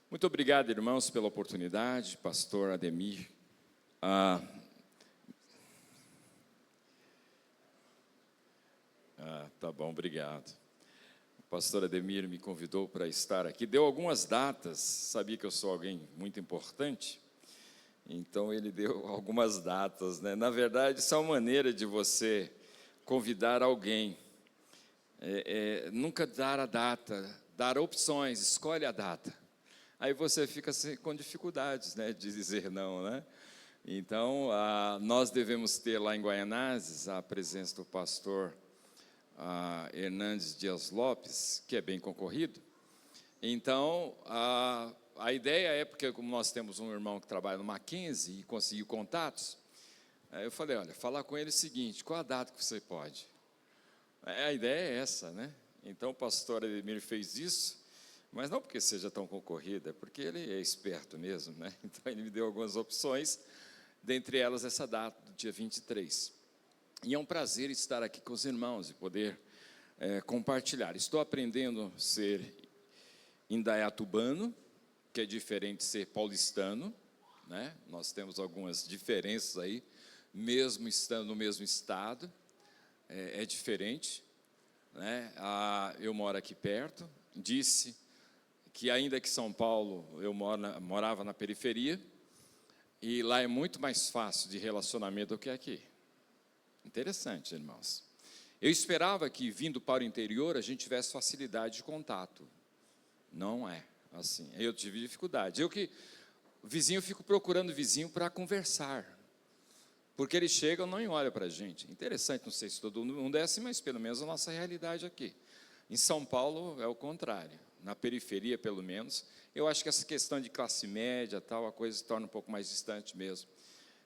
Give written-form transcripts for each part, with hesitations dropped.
Muito obrigado, irmãos, pela oportunidade, pastor Ademir. Tá bom, obrigado. O pastor Ademir me convidou para estar aqui, deu algumas datas, sabia que eu sou alguém muito importante, então ele deu algumas datas, né? Na verdade, isso é uma maneira de você convidar alguém, nunca dar a data, dar opções, escolhe a data. Aí você fica com dificuldades, né, de dizer não, né? Então, nós devemos ter lá em Guaianazes a presença do pastor Hernandes Dias Lopes, que é bem concorrido. Então, a ideia é, porque como nós temos um irmão que trabalha no Mackenzie e conseguiu contatos, eu falei, olha, falar com ele o seguinte, qual a data que você pode? A ideia é essa, né? Então, o pastor Ademir fez isso, mas não porque seja tão concorrida, é porque ele é esperto mesmo, né? Então, ele me deu algumas opções, dentre elas essa data, do dia 23. E é um prazer estar aqui com os irmãos e poder compartilhar. Estou aprendendo a ser indaiatubano, que é diferente de ser paulistano, né? Nós temos algumas diferenças aí, mesmo estando no mesmo estado, é diferente, né? Eu moro aqui perto, disse que ainda que São Paulo eu morava na periferia, e lá é muito mais fácil de relacionamento do que aqui. Interessante, irmãos. Eu esperava que, vindo para o interior, a gente tivesse facilidade de contato. Não é assim. Eu tive dificuldade. Vizinho, fico procurando vizinho para conversar. Porque eles chegam e não olham para a gente. Interessante, não sei se todo mundo é assim, mas pelo menos a nossa realidade aqui. Em São Paulo é o contrário. Na periferia, pelo menos, eu acho que essa questão de classe média, tal, a coisa se torna um pouco mais distante mesmo.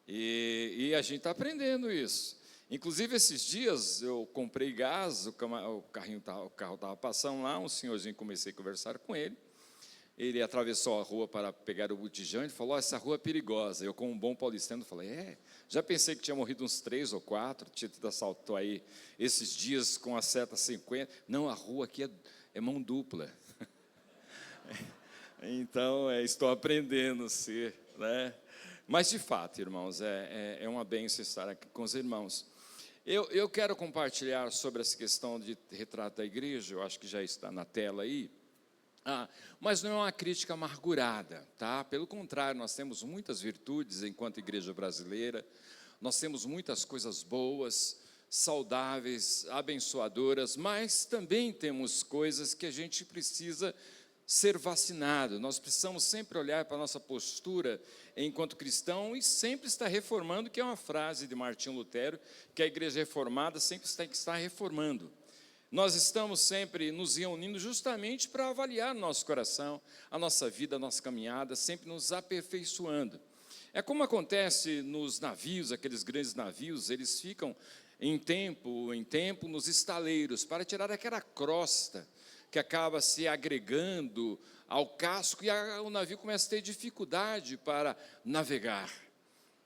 E a gente está aprendendo isso. Inclusive, esses dias, eu comprei gás, o carro estava passando lá, um senhorzinho, comecei a conversar com ele, ele atravessou a rua para pegar o botijão, ele falou, essa rua é perigosa. Eu, como um bom paulistano, falei, já pensei que tinha morrido uns 3 ou 4, tinha tido assalto aí, esses dias com a seta 50, não, a rua aqui é mão dupla. Então, estou aprendendo a ser, né? Mas, de fato, irmãos, é uma bênção estar aqui com os irmãos. Eu quero compartilhar sobre essa questão de retrato da igreja, eu acho que já está na tela aí, mas não é uma crítica amargurada, tá? Pelo contrário, nós temos muitas virtudes enquanto igreja brasileira, nós temos muitas coisas boas, saudáveis, abençoadoras, mas também temos coisas que a gente precisa ser vacinado. Nós precisamos sempre olhar para a nossa postura enquanto cristão e sempre estar reformando, que é uma frase de Martinho Lutero, que a igreja reformada sempre tem que estar reformando. Nós estamos sempre nos reunindo justamente para avaliar nosso coração, a nossa vida, a nossa caminhada, sempre nos aperfeiçoando. É como acontece nos navios, aqueles grandes navios, eles ficam em tempo nos estaleiros, para tirar aquela crosta que acaba se agregando ao casco, e o navio começa a ter dificuldade para navegar.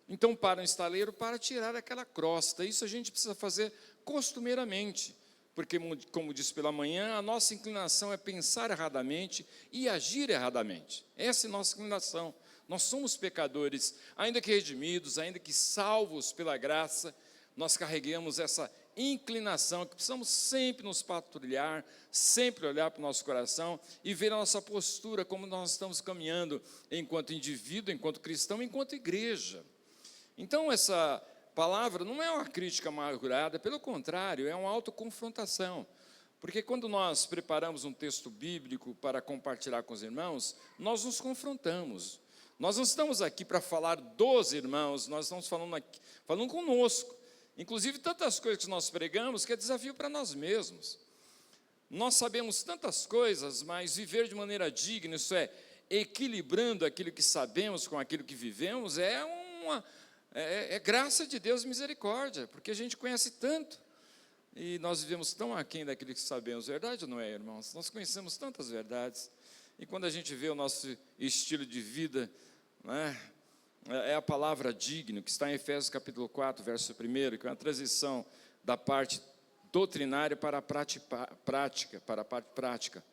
Então, para o estaleiro, para tirar aquela crosta. Isso a gente precisa fazer costumeiramente, porque, como disse pela manhã, a nossa inclinação é pensar erradamente e agir erradamente. Essa é a nossa inclinação. Nós somos pecadores, ainda que redimidos, ainda que salvos pela graça, nós carregamos essa inclinação, que precisamos sempre nos patrulhar, sempre olhar para o nosso coração e ver a nossa postura, como nós estamos caminhando enquanto indivíduo, enquanto cristão, enquanto igreja. Então, essa palavra não é uma crítica amargurada, pelo contrário, é uma autoconfrontação. Porque quando nós preparamos um texto bíblico para compartilhar com os irmãos, nós nos confrontamos. Nós não estamos aqui para falar dos irmãos, nós estamos falando conosco. Inclusive, tantas coisas que nós pregamos que é desafio para nós mesmos. Nós sabemos tantas coisas, mas viver de maneira digna, isso é, equilibrando aquilo que sabemos com aquilo que vivemos, é graça de Deus e misericórdia, porque a gente conhece tanto, e nós vivemos tão aquém daquilo que sabemos. Verdade ou não é, irmãos? Nós conhecemos tantas verdades, e quando a gente vê o nosso estilo de vida, né, é a palavra digno, que está em Efésios capítulo 4, verso 1, que é uma transição da parte doutrinária para a prática, para a parte prática.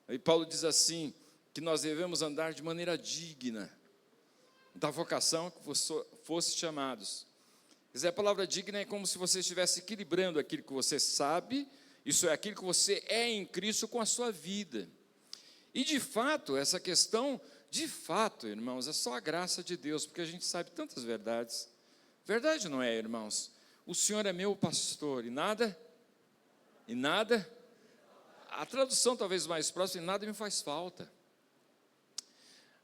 E Paulo diz assim, que que nós devemos andar de maneira digna da vocação que fosse chamados. Quer dizer, a palavra digna é como se você estivesse equilibrando aquilo que você sabe, isso é aquilo que você é em Cristo com a sua vida. E de fato, essa questão, de fato, irmãos, é só a graça de Deus, porque a gente sabe tantas verdades. Verdade não é, irmãos? O Senhor é meu pastor e nada, a tradução talvez mais próxima, e nada me faz falta.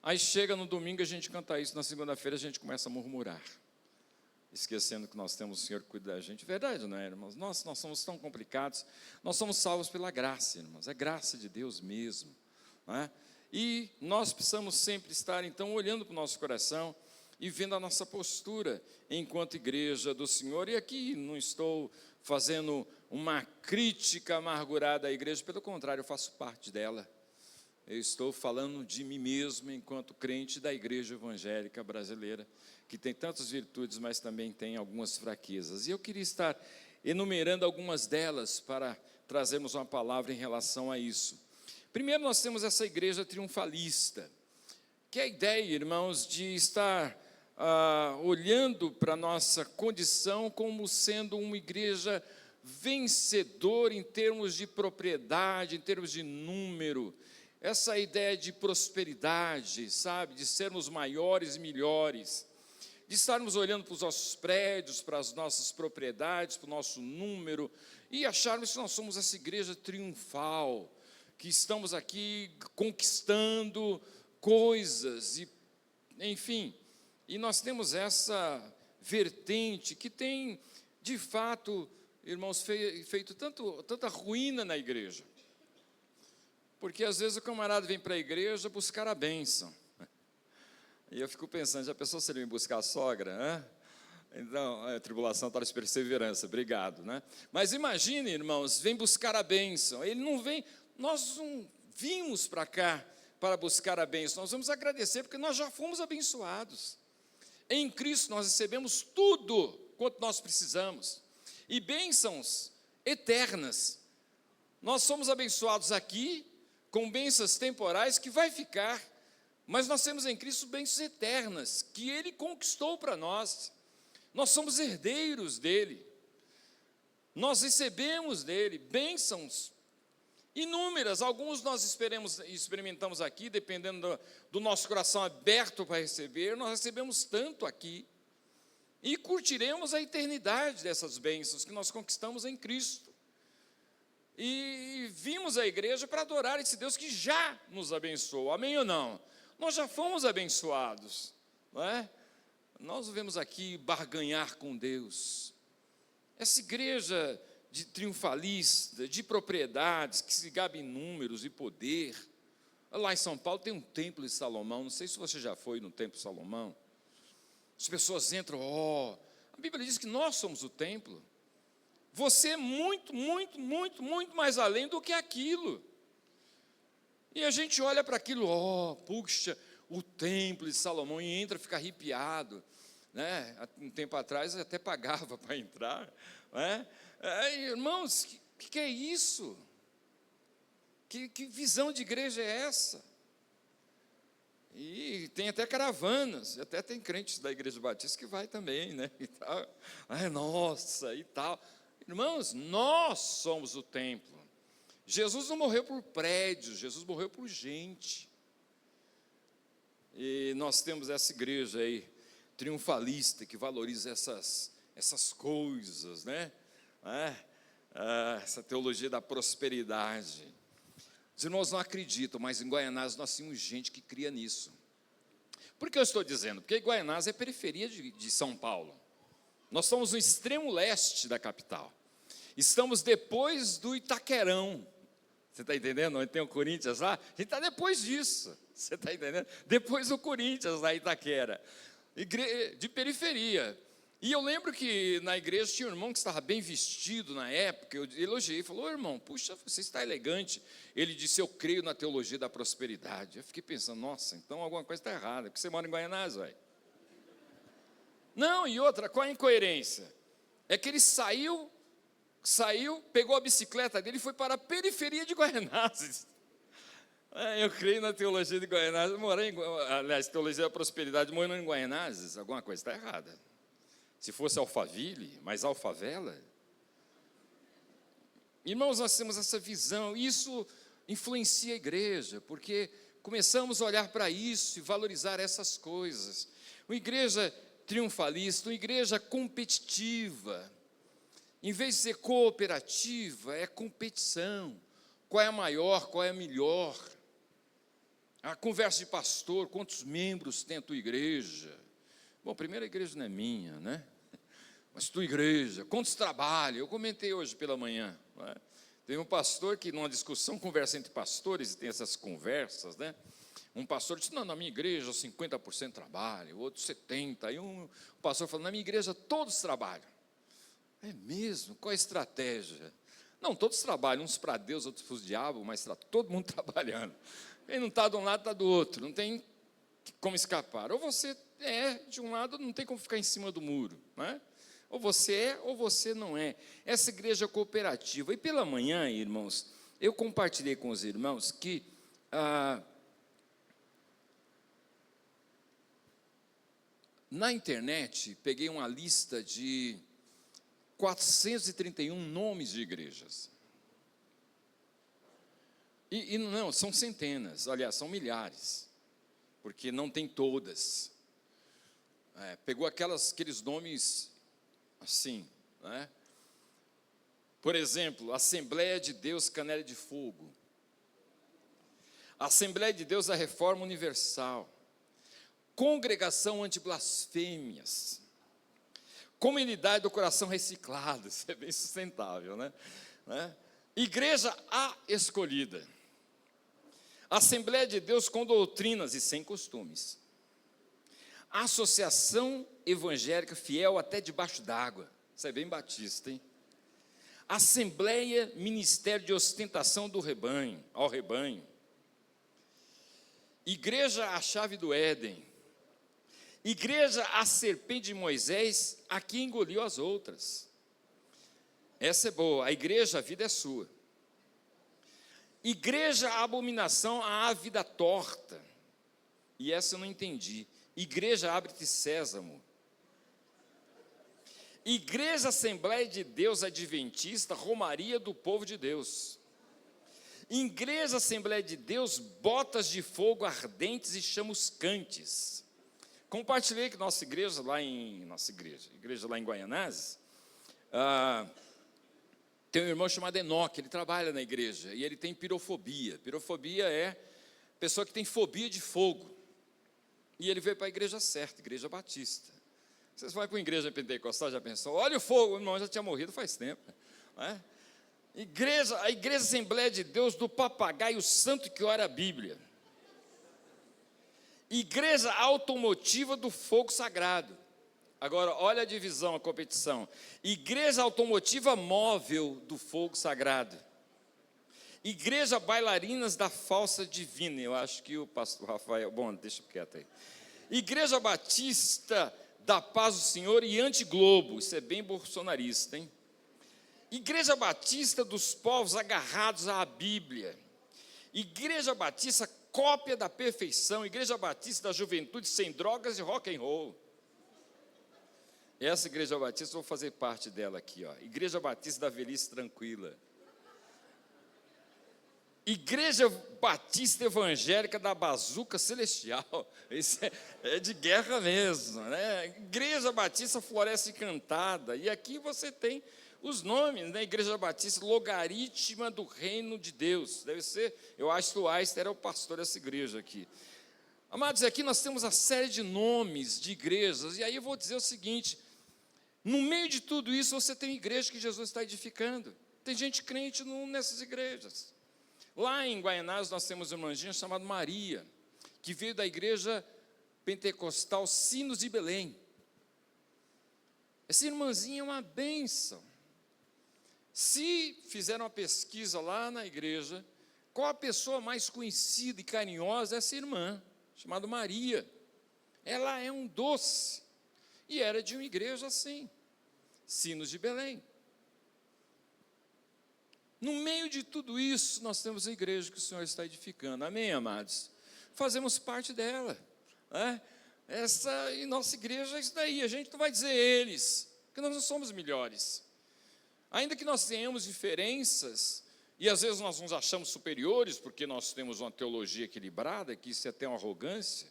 Aí chega no domingo, a gente canta isso, na segunda-feira a gente começa a murmurar, esquecendo que nós temos o Senhor que cuida da gente. Verdade, não é, irmãos? Nós somos tão complicados, nós somos salvos pela graça, irmãos, é graça de Deus mesmo, não é? E nós precisamos sempre estar, então, olhando para o nosso coração e vendo a nossa postura enquanto igreja do Senhor. E aqui não estou fazendo uma crítica amargurada à igreja, pelo contrário, eu faço parte dela. Eu estou falando de mim mesmo enquanto crente da igreja evangélica brasileira, que tem tantas virtudes, mas também tem algumas fraquezas. E eu queria estar enumerando algumas delas para trazermos uma palavra em relação a isso. Primeiro, nós temos essa igreja triunfalista, que é a ideia, irmãos, de estar olhando para a nossa condição como sendo uma igreja vencedora em termos de propriedade, em termos de número. Essa ideia de prosperidade, sabe, de sermos maiores e melhores, de estarmos olhando para os nossos prédios, para as nossas propriedades, para o nosso número, e acharmos que nós somos essa igreja triunfal, que estamos aqui conquistando coisas, e, enfim, e nós temos essa vertente que tem, de fato, irmãos, feito tanta ruína na igreja. Porque às vezes o camarada vem para a igreja buscar a bênção. E eu fico pensando, já pensou se ele vem buscar a sogra, né? Então, a tribulação traz perseverança, obrigado, né? Mas imagine, irmãos, vem buscar a bênção. Ele não vem, nós não vimos para cá para buscar a bênção, nós vamos agradecer porque nós já fomos abençoados. Em Cristo nós recebemos tudo quanto nós precisamos. E bênçãos eternas. Nós somos abençoados aqui, com bênçãos temporais que vai ficar, mas nós temos em Cristo bênçãos eternas, que Ele conquistou para nós. Nós somos herdeiros dEle, nós recebemos dEle bênçãos inúmeras, alguns nós experimentamos aqui, dependendo do nosso coração aberto para receber, nós recebemos tanto aqui, e curtiremos a eternidade dessas bênçãos que nós conquistamos em Cristo. E vimos a igreja para adorar esse Deus que já nos abençoou, amém ou não? Nós já fomos abençoados, não é? Nós vemos aqui barganhar com Deus. Essa igreja de triunfalista, de propriedades, que se gabe em números e poder. Lá em São Paulo tem um templo de Salomão, não sei se você já foi no templo de Salomão. As pessoas entram, a Bíblia diz que nós somos o templo. Você é muito mais além do que aquilo. E a gente olha para aquilo, puxa, o templo de Salomão, e entra, fica arrepiado, né? Um tempo atrás eu até pagava para entrar, né? Irmãos, que é isso? Que visão de igreja é essa? E tem até caravanas, até tem crentes da Igreja Batista que vai também, né? E tal. Nossa, e tal. Irmãos, nós somos o templo. Jesus não morreu por prédios, Jesus morreu por gente. E nós temos essa igreja aí, triunfalista, que valoriza essas coisas, né? Essa teologia da prosperidade. Os irmãos não acreditam, mas em Guaianazes nós tínhamos gente que cria nisso. Por que eu estou dizendo? Porque Guaianazes é periferia de São Paulo. Nós estamos no extremo leste da capital. Estamos depois do Itaquerão. Você está entendendo? Onde tem o Corinthians lá? A gente está depois disso. Você está entendendo? Depois do Corinthians lá em Itaquera. De periferia. E eu lembro que na igreja tinha um irmão que estava bem vestido na época. Eu elogiei, falou, irmão, puxa, você está elegante. Ele disse, eu creio na teologia da prosperidade. Eu fiquei pensando, nossa, então alguma coisa está errada, porque você mora em Guaianazes, velho. Não, e outra, qual a incoerência? É que ele saiu, pegou a bicicleta dele e foi para a periferia de Guaianazes. Eu creio na teologia de Guaianazes, aliás, teologia da prosperidade, morando em Guaianazes, alguma coisa está errada. Se fosse Alphaville, mas Alfavela. Irmãos, nós temos essa visão, isso influencia a igreja, porque começamos a olhar para isso e valorizar essas coisas. Uma igreja triunfalista, uma igreja competitiva, em vez de ser cooperativa, é competição. Qual é a maior, qual é a melhor? A conversa de pastor, quantos membros tem a tua igreja? Bom, primeiro a igreja não é minha, né? Mas tua igreja, quantos trabalham? Eu comentei hoje pela manhã, não é? Tem um pastor que, numa discussão, conversa entre pastores, e tem essas conversas, né? Um pastor disse, não, na minha igreja 50% trabalham, o outro 70%. Aí um pastor falou, na minha igreja todos trabalham. É mesmo? Qual a estratégia? Não, todos trabalham, uns para Deus, outros para o diabo, mas está todo mundo trabalhando. Quem não está de um lado, está do outro, não tem como escapar. Ou você é de um lado, não tem como ficar em cima do muro, né? Ou você é, ou você não é. Essa igreja cooperativa. E pela manhã, irmãos, eu compartilhei com os irmãos que na internet, peguei uma lista de 431 nomes de igrejas. E não, são centenas, aliás, são milhares, porque não tem todas. Pegou aqueles nomes assim, né? Por exemplo, Assembleia de Deus Canela de Fogo, Assembleia de Deus da Reforma Universal, Congregação Anti-Blasfêmias, Comunidade do Coração Reciclado, isso é bem sustentável, né? Igreja A Escolhida, Assembleia de Deus com Doutrinas e Sem Costumes, Associação Evangélica Fiel até debaixo d'água, isso é bem batista, hein? Assembleia Ministério de Ostentação do Rebanho, ao Rebanho, Igreja A Chave do Éden, Igreja A Serpente de Moisés, a que engoliu as outras. Essa é boa. A igreja, a vida é sua. Igreja A Abominação, a vida torta. E essa eu não entendi. Igreja Abre-te Sésamo. Igreja Assembleia de Deus Adventista, Romaria do Povo de Deus. Igreja Assembleia de Deus, Botas de Fogo Ardentes e Chamuscantes. Compartilhei que nossa igreja lá em Guaianazes, tem um irmão chamado Enoque, ele trabalha na igreja, e ele tem pirofobia. Pirofobia é pessoa que tem fobia de fogo. E ele veio para a igreja certa, igreja batista. Vocês vão para uma igreja pentecostal, já pensou? Olha o fogo, o irmão já tinha morrido faz tempo, não é? A igreja Assembleia de Deus do Papagaio Santo que ora a Bíblia. Igreja Automotiva do Fogo Sagrado. Agora, olha a divisão, a competição. Igreja Automotiva Móvel do Fogo Sagrado. Igreja Bailarinas da Falsa Divina. Eu acho que o pastor Rafael... Bom, deixa quieto aí. Igreja Batista da Paz do Senhor e Antiglobo. Isso é bem bolsonarista, hein? Igreja Batista dos Povos Agarrados à Bíblia. Igreja Batista Cópia da Perfeição, Igreja Batista da Juventude Sem Drogas e Rock and Roll. Essa Igreja Batista, eu vou fazer parte dela aqui, ó. Igreja Batista da Velhice Tranquila. Igreja Batista Evangélica da Bazuca Celestial. Isso é de guerra mesmo, né? Igreja Batista Floresta Encantada. E aqui você tem os nomes, né? Igreja Batista Logaritma do Reino de Deus. Deve ser, eu acho que o Einstein era o pastor dessa igreja aqui. Amados, aqui nós temos a série de nomes de igrejas. E aí eu vou dizer o seguinte: no meio de tudo isso, você tem igreja que Jesus está edificando. Tem gente crente nessas igrejas. Lá em Guaianazes nós temos uma irmãzinha chamada Maria, que veio da igreja pentecostal Sinos de Belém. Essa irmãzinha é uma bênção. Se fizeram uma pesquisa lá na igreja, qual a pessoa mais conhecida e carinhosa? Essa irmã, chamada Maria. Ela é um doce. E era de uma igreja assim, Sinos de Belém. No meio de tudo isso, nós temos a igreja que o Senhor está edificando. Amém, amados? Fazemos parte dela, né? E nossa igreja é isso daí. A gente não vai dizer eles, porque nós não somos melhores. Ainda que nós tenhamos diferenças, e às vezes nós nos achamos superiores, porque nós temos uma teologia equilibrada, que isso é até uma arrogância,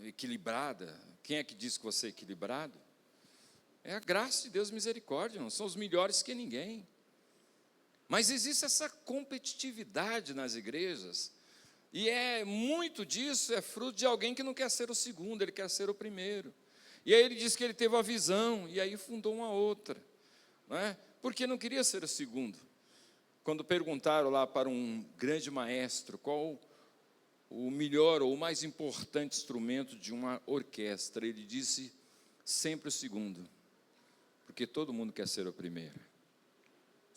equilibrada. Quem é que diz que você é equilibrado? É a graça de Deus, misericórdia, não somos melhores que ninguém. Mas existe essa competitividade nas igrejas, e muito disso é fruto de alguém que não quer ser o segundo, ele quer ser o primeiro. E aí ele diz que ele teve a visão, e aí fundou uma outra, não é? Porque não queria ser o segundo. Quando perguntaram lá para um grande maestro qual o melhor ou o mais importante instrumento de uma orquestra, ele disse sempre o segundo, porque todo mundo quer ser o primeiro.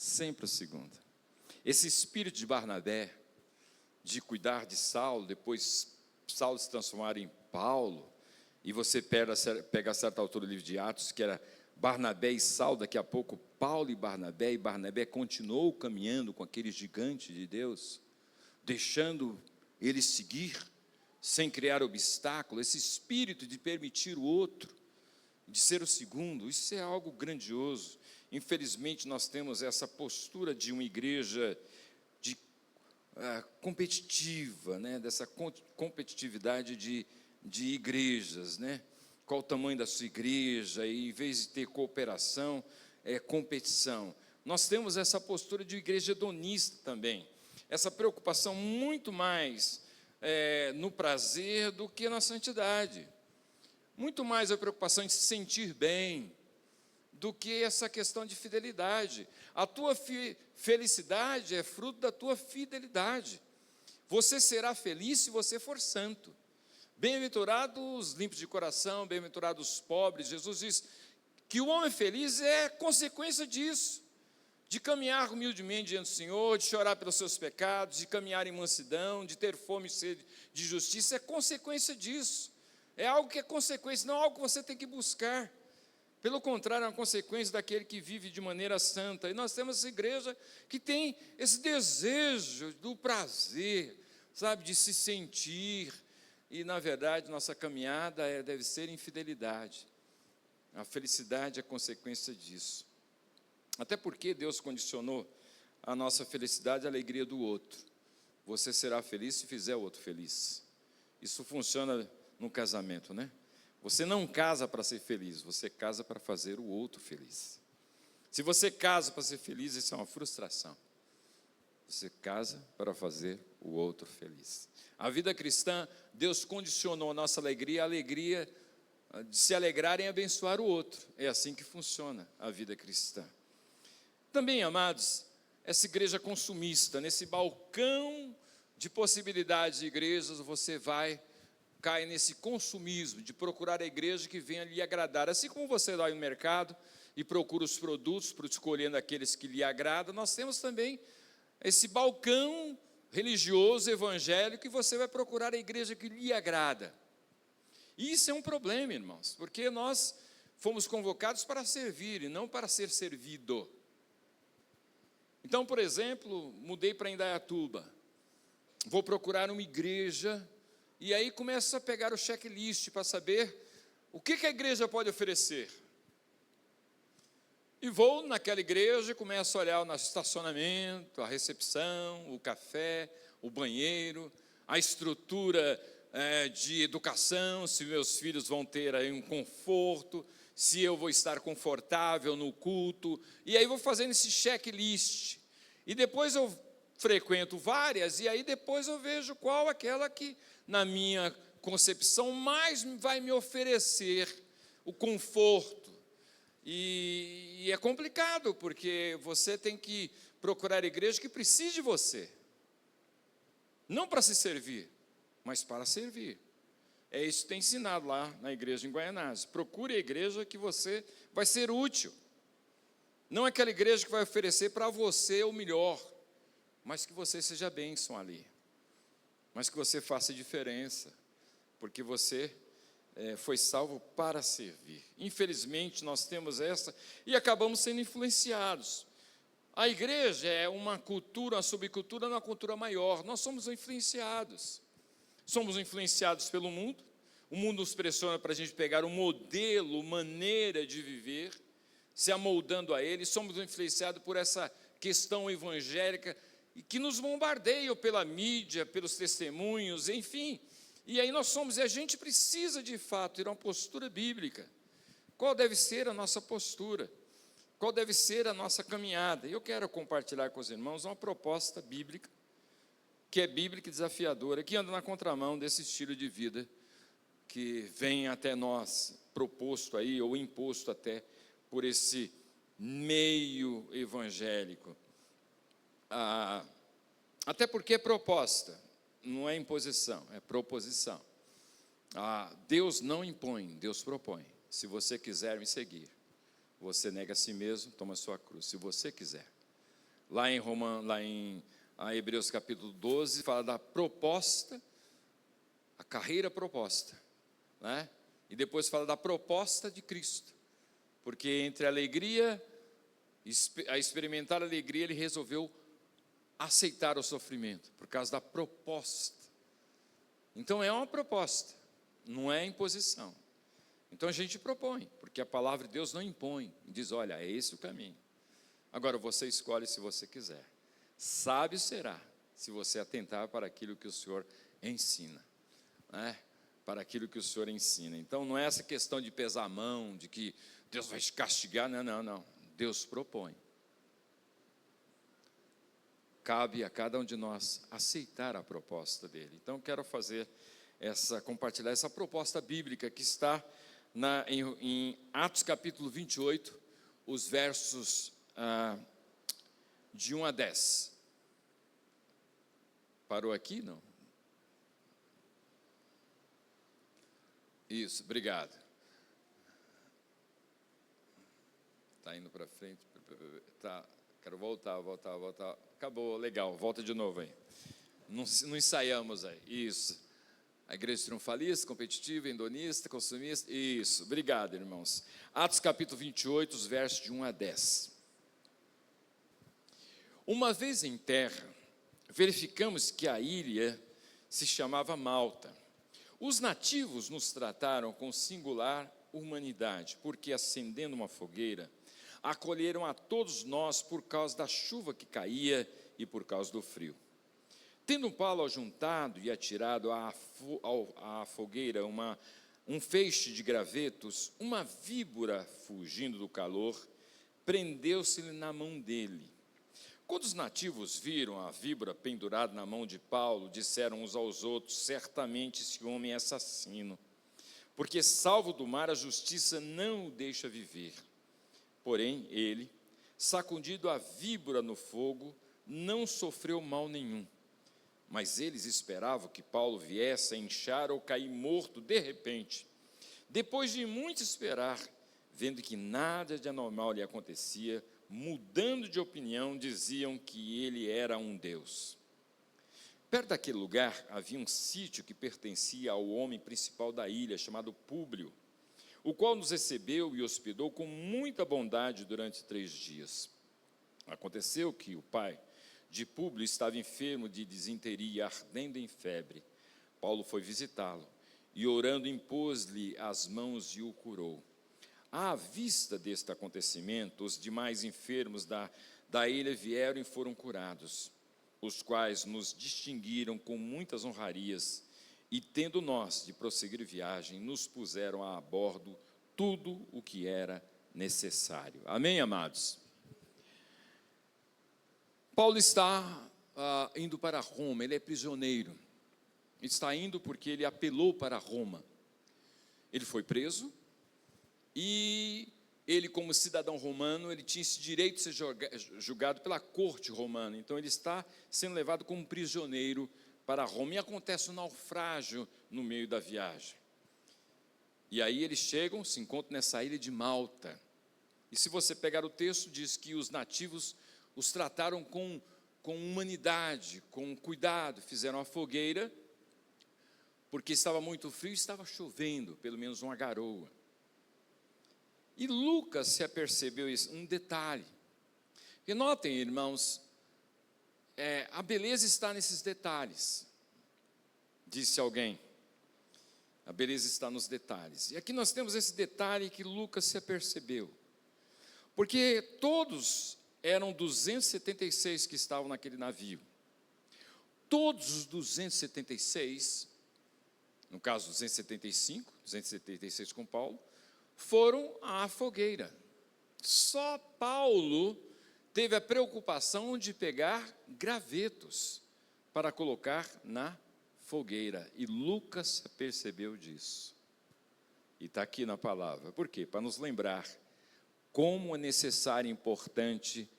Sempre o segundo. Esse espírito de Barnabé, de cuidar de Saulo, depois Saulo se transformar em Paulo, e você pega a certa altura do livro de Atos, que era Barnabé e Saulo, daqui a pouco Paulo e Barnabé continuou caminhando com aquele gigante de Deus, deixando ele seguir, sem criar obstáculo, esse espírito de permitir o outro, de ser o segundo, isso é algo grandioso. Infelizmente, nós temos essa postura de uma igreja competitiva, né? Dessa competitividade de igrejas, né? Qual o tamanho da sua igreja, e em vez de ter cooperação, é competição. Nós temos essa postura de igreja hedonista também, essa preocupação muito mais no prazer do que na santidade, muito mais a preocupação em se sentir bem, do que essa questão de fidelidade. A tua felicidade é fruto da tua fidelidade. Você será feliz se você for santo. Bem-aventurados os limpos de coração, bem-aventurados os pobres. Jesus diz que o homem feliz é consequência disso, de caminhar humildemente diante do Senhor, de chorar pelos seus pecados, de caminhar em mansidão, de ter fome e sede de justiça, é consequência disso. É algo que é consequência, não é algo que você tem que buscar. Pelo contrário, é uma consequência daquele que vive de maneira santa. E nós temos essa igreja que tem esse desejo do prazer, sabe, de se sentir. E, na verdade, nossa caminhada deve ser em fidelidade. A felicidade é consequência disso. Até porque Deus condicionou a nossa felicidade à alegria do outro. Você será feliz se fizer o outro feliz. Isso funciona no casamento, né? Você não casa para ser feliz, você casa para fazer o outro feliz. Se você casa para ser feliz, isso é uma frustração. Você casa para fazer o outro feliz. A vida cristã, Deus condicionou a nossa alegria, a alegria de se alegrar em abençoar o outro. É assim que funciona a vida cristã. Também, amados, essa igreja consumista, nesse balcão de possibilidades de igrejas, você cai nesse consumismo de procurar a igreja que venha lhe agradar. Assim como você vai no mercado e procura os produtos para escolhendo aqueles que lhe agradam, nós temos também esse balcão religioso, evangélico, que você vai procurar a igreja que lhe agrada. E isso é um problema, irmãos, porque nós fomos convocados para servir e não para ser servido. Então, por exemplo, mudei para Indaiatuba, vou procurar uma igreja, e aí começo a pegar o checklist para saber o que a igreja pode oferecer. E vou naquela igreja e começo a olhar o nosso estacionamento, a recepção, o café, o banheiro, a estrutura de educação, se meus filhos vão ter aí um conforto, se eu vou estar confortável no culto, e aí vou fazendo esse checklist. E depois eu frequento várias, e aí depois eu vejo qual aquela que, na minha concepção, mais vai me oferecer o conforto. E é complicado, porque você tem que procurar igreja que precise de você. Não para se servir, mas para servir. É isso que tem ensinado lá na igreja em Guaianazes. Procure a igreja que você vai ser útil. Não é aquela igreja que vai oferecer para você o melhor, mas que você seja bênção ali. Mas que você faça diferença, porque você foi salvo para servir. Infelizmente, nós temos essa e acabamos sendo influenciados. A igreja é uma cultura, uma subcultura, uma cultura maior. Nós somos influenciados. Somos influenciados pelo mundo. O mundo nos pressiona para a gente pegar um modelo, maneira de viver, se amoldando a ele. Somos influenciados por essa questão evangélica e que nos bombardeiam pela mídia, pelos testemunhos, enfim. E aí e a gente precisa de fato ter uma postura bíblica. Qual deve ser a nossa postura? Qual deve ser a nossa caminhada? Eu quero compartilhar com os irmãos uma proposta bíblica, que é bíblica e desafiadora, que anda na contramão desse estilo de vida que vem até nós, proposto aí, ou imposto até, por esse meio evangélico. Até porque é proposta, não é imposição, é proposição. Deus não impõe, Deus propõe. Se você quiser me seguir, você nega a si mesmo, toma a sua cruz, se você quiser. Lá em Hebreus capítulo 12, fala da proposta, a carreira proposta, né? E depois fala da proposta de Cristo, porque entre a alegria, a experimentar a alegria, ele resolveu aceitar o sofrimento, por causa da proposta. Então é uma proposta, não é imposição. Então a gente propõe, porque a palavra de Deus não impõe, diz, olha, é esse o caminho. Agora você escolhe se você quiser. Sábio será se você atentar para aquilo que o Senhor ensina, né? Para aquilo que o Senhor ensina. Então não é essa questão de pesar a mão, de que Deus vai te castigar, não. Deus propõe. Cabe a cada um de nós aceitar a proposta dele. Então quero compartilhar essa proposta bíblica que está em Atos capítulo 28, os versos de 1 a 10. Parou aqui? Não? Isso, obrigado. Está indo para frente. Tá, quero voltar. Acabou, legal, volta de novo aí. Não ensaiamos aí, isso. A igreja triunfalista, competitiva, hedonista, consumista, isso, obrigado, irmãos. Atos capítulo 28, os versos de 1 a 10. Uma vez em terra, verificamos que a ilha se chamava Malta. Os nativos nos trataram com singular humanidade, porque acendendo uma fogueira, acolheram a todos nós por causa da chuva que caía e por causa do frio. Tendo Paulo ajuntado e atirado à fogueira um feixe de gravetos, uma víbora, fugindo do calor, prendeu-se-lhe na mão dele. Quando os nativos viram a víbora pendurada na mão de Paulo, disseram uns aos outros, certamente esse homem é assassino, porque salvo do mar a justiça não o deixa viver. Porém, ele, sacudindo a víbora no fogo, não sofreu mal nenhum. Mas eles esperavam que Paulo viesse a inchar ou cair morto de repente. Depois de muito esperar, vendo que nada de anormal lhe acontecia, mudando de opinião, diziam que ele era um deus. Perto daquele lugar havia um sítio que pertencia ao homem principal da ilha, chamado Públio, o qual nos recebeu e hospedou com muita bondade durante 3 dias. Aconteceu que o pai de Públio estava enfermo de disenteria, ardendo em febre. Paulo foi visitá-lo e, orando, impôs-lhe as mãos e o curou. À vista deste acontecimento, os demais enfermos da ilha vieram e foram curados, os quais nos distinguiram com muitas honrarias, e tendo nós de prosseguir viagem, nos puseram a bordo tudo o que era necessário. Amém, amados? Paulo está indo para Roma, ele é prisioneiro. Ele está indo porque ele apelou para Roma. Ele foi preso e ele, como cidadão romano, ele tinha esse direito de ser julgado pela corte romana. Então ele está sendo levado como prisioneiro para Roma. E acontece um naufrágio no meio da viagem. E aí eles chegam, se encontram nessa ilha de Malta. E se você pegar o texto, diz que os nativos os trataram com humanidade, com cuidado, fizeram uma fogueira, porque estava muito frio e estava chovendo, pelo menos uma garoa. E Lucas se apercebeu isso, um detalhe. E notem, irmãos, a beleza está nesses detalhes, disse alguém. A beleza está nos detalhes. E aqui nós temos esse detalhe que Lucas se apercebeu. Porque todos eram 276 que estavam naquele navio. Todos os 276, no caso 275, 276 com Paulo, foram à fogueira. Só Paulo teve a preocupação de pegar gravetos para colocar na fogueira, e Lucas percebeu disso, e está aqui na palavra. Por quê? Para nos lembrar como é necessário e importante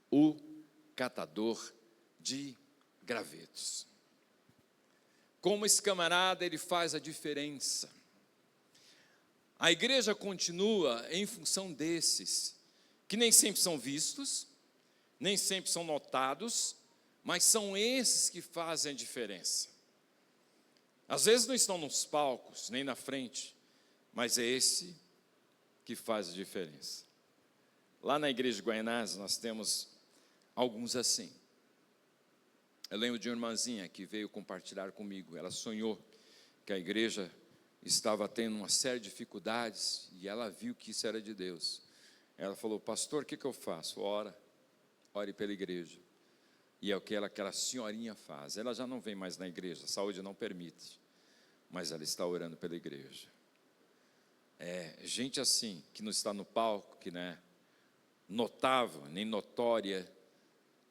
o catador de gravetos. Como esse camarada, ele faz a diferença. A igreja continua em função desses, que nem sempre são vistos, nem sempre são notados, mas são esses que fazem a diferença. Às vezes não estão nos palcos, nem na frente, mas é esse que faz a diferença. Lá na igreja de Guaianazes nós temos alguns assim. Eu lembro de uma irmãzinha que veio compartilhar comigo. Ela sonhou que a igreja estava tendo uma série de dificuldades e ela viu que isso era de Deus. Ela falou: pastor, o que eu faço? Ore pela igreja. E é o que aquela senhorinha faz. Ela já não vem mais na igreja, a saúde não permite, mas ela está orando pela igreja. Gente assim, que não está no palco, que não é notável, nem notória,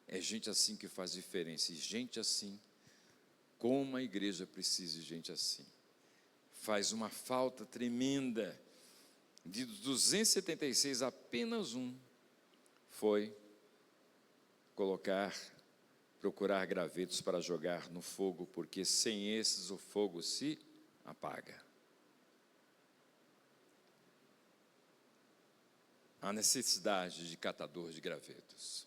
é gente assim que faz diferença. E gente assim, como a igreja precisa de gente assim. Faz uma falta tremenda. De 276, apenas um foi procurar gravetos para jogar no fogo, porque sem esses o fogo se apaga. A necessidade de catador de gravetos.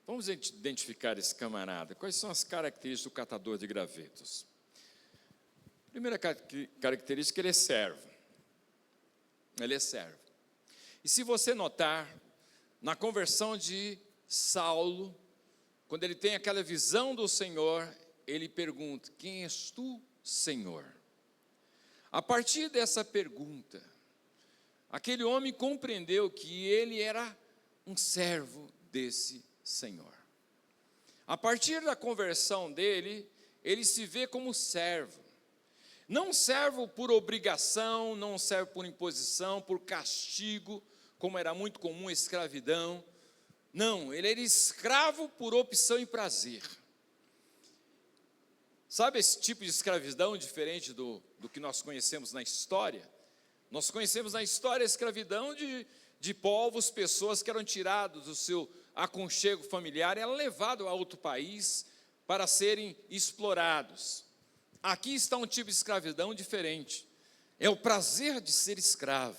Vamos identificar esse camarada. Quais são as características do catador de gravetos? Primeira característica, ele é servo. Ele é servo. E se você notar, na conversão de Saulo, quando ele tem aquela visão do Senhor, ele pergunta: quem és tu, Senhor? A partir dessa pergunta, aquele homem compreendeu que ele era um servo desse Senhor. A partir da conversão dele, ele se vê como servo. Não servo por obrigação, não servo por imposição, por castigo, como era muito comum a escravidão. Não, ele era escravo por opção e prazer. Sabe esse tipo de escravidão diferente do que nós conhecemos na história? Nós conhecemos na história a escravidão de povos, pessoas que eram tirados do seu aconchego familiar e eram levados a outro país para serem explorados. Aqui está um tipo de escravidão diferente. É o prazer de ser escravo,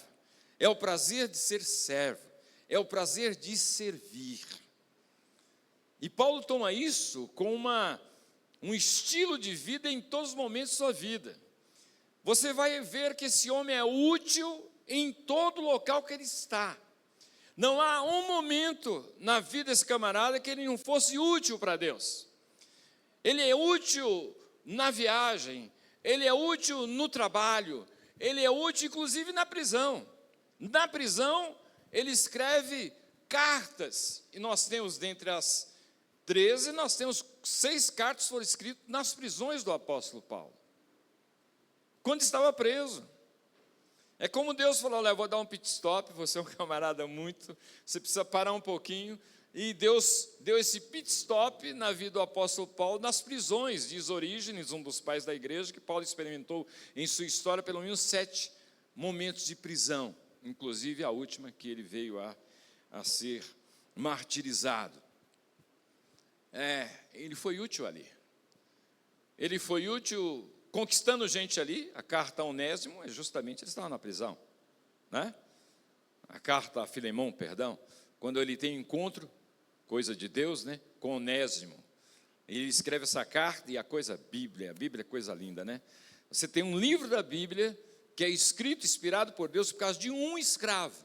é o prazer de ser servo, é o prazer de servir. E Paulo toma isso como um estilo de vida em todos os momentos da sua vida. Você vai ver que esse homem é útil em todo local que ele está. Não há um momento na vida desse camarada que ele não fosse útil para Deus. Ele é útil na viagem, ele é útil no trabalho, ele é útil inclusive na prisão. Na prisão, ele escreve cartas, e nós temos dentre as 13, nós temos 6 cartas que foram escritas nas prisões do apóstolo Paulo, quando estava preso. É como Deus falou: olha, eu vou dar um pit stop, você é um camarada você precisa parar um pouquinho. E Deus deu esse pit stop na vida do apóstolo Paulo nas prisões. Diz Orígenes, um dos pais da igreja, que Paulo experimentou em sua história pelo menos 7 momentos de prisão, inclusive a última, que ele veio a ser martirizado. Ele foi útil ali. Ele foi útil conquistando gente ali. A carta a Onésimo, justamente ele estava na prisão, né? A carta a Filemão, perdão, quando ele tem encontro, coisa de Deus, né, com Onésimo, ele escreve essa carta. E a Bíblia é coisa linda, né? Você tem um livro da Bíblia que é escrito, inspirado por Deus, por causa de um escravo.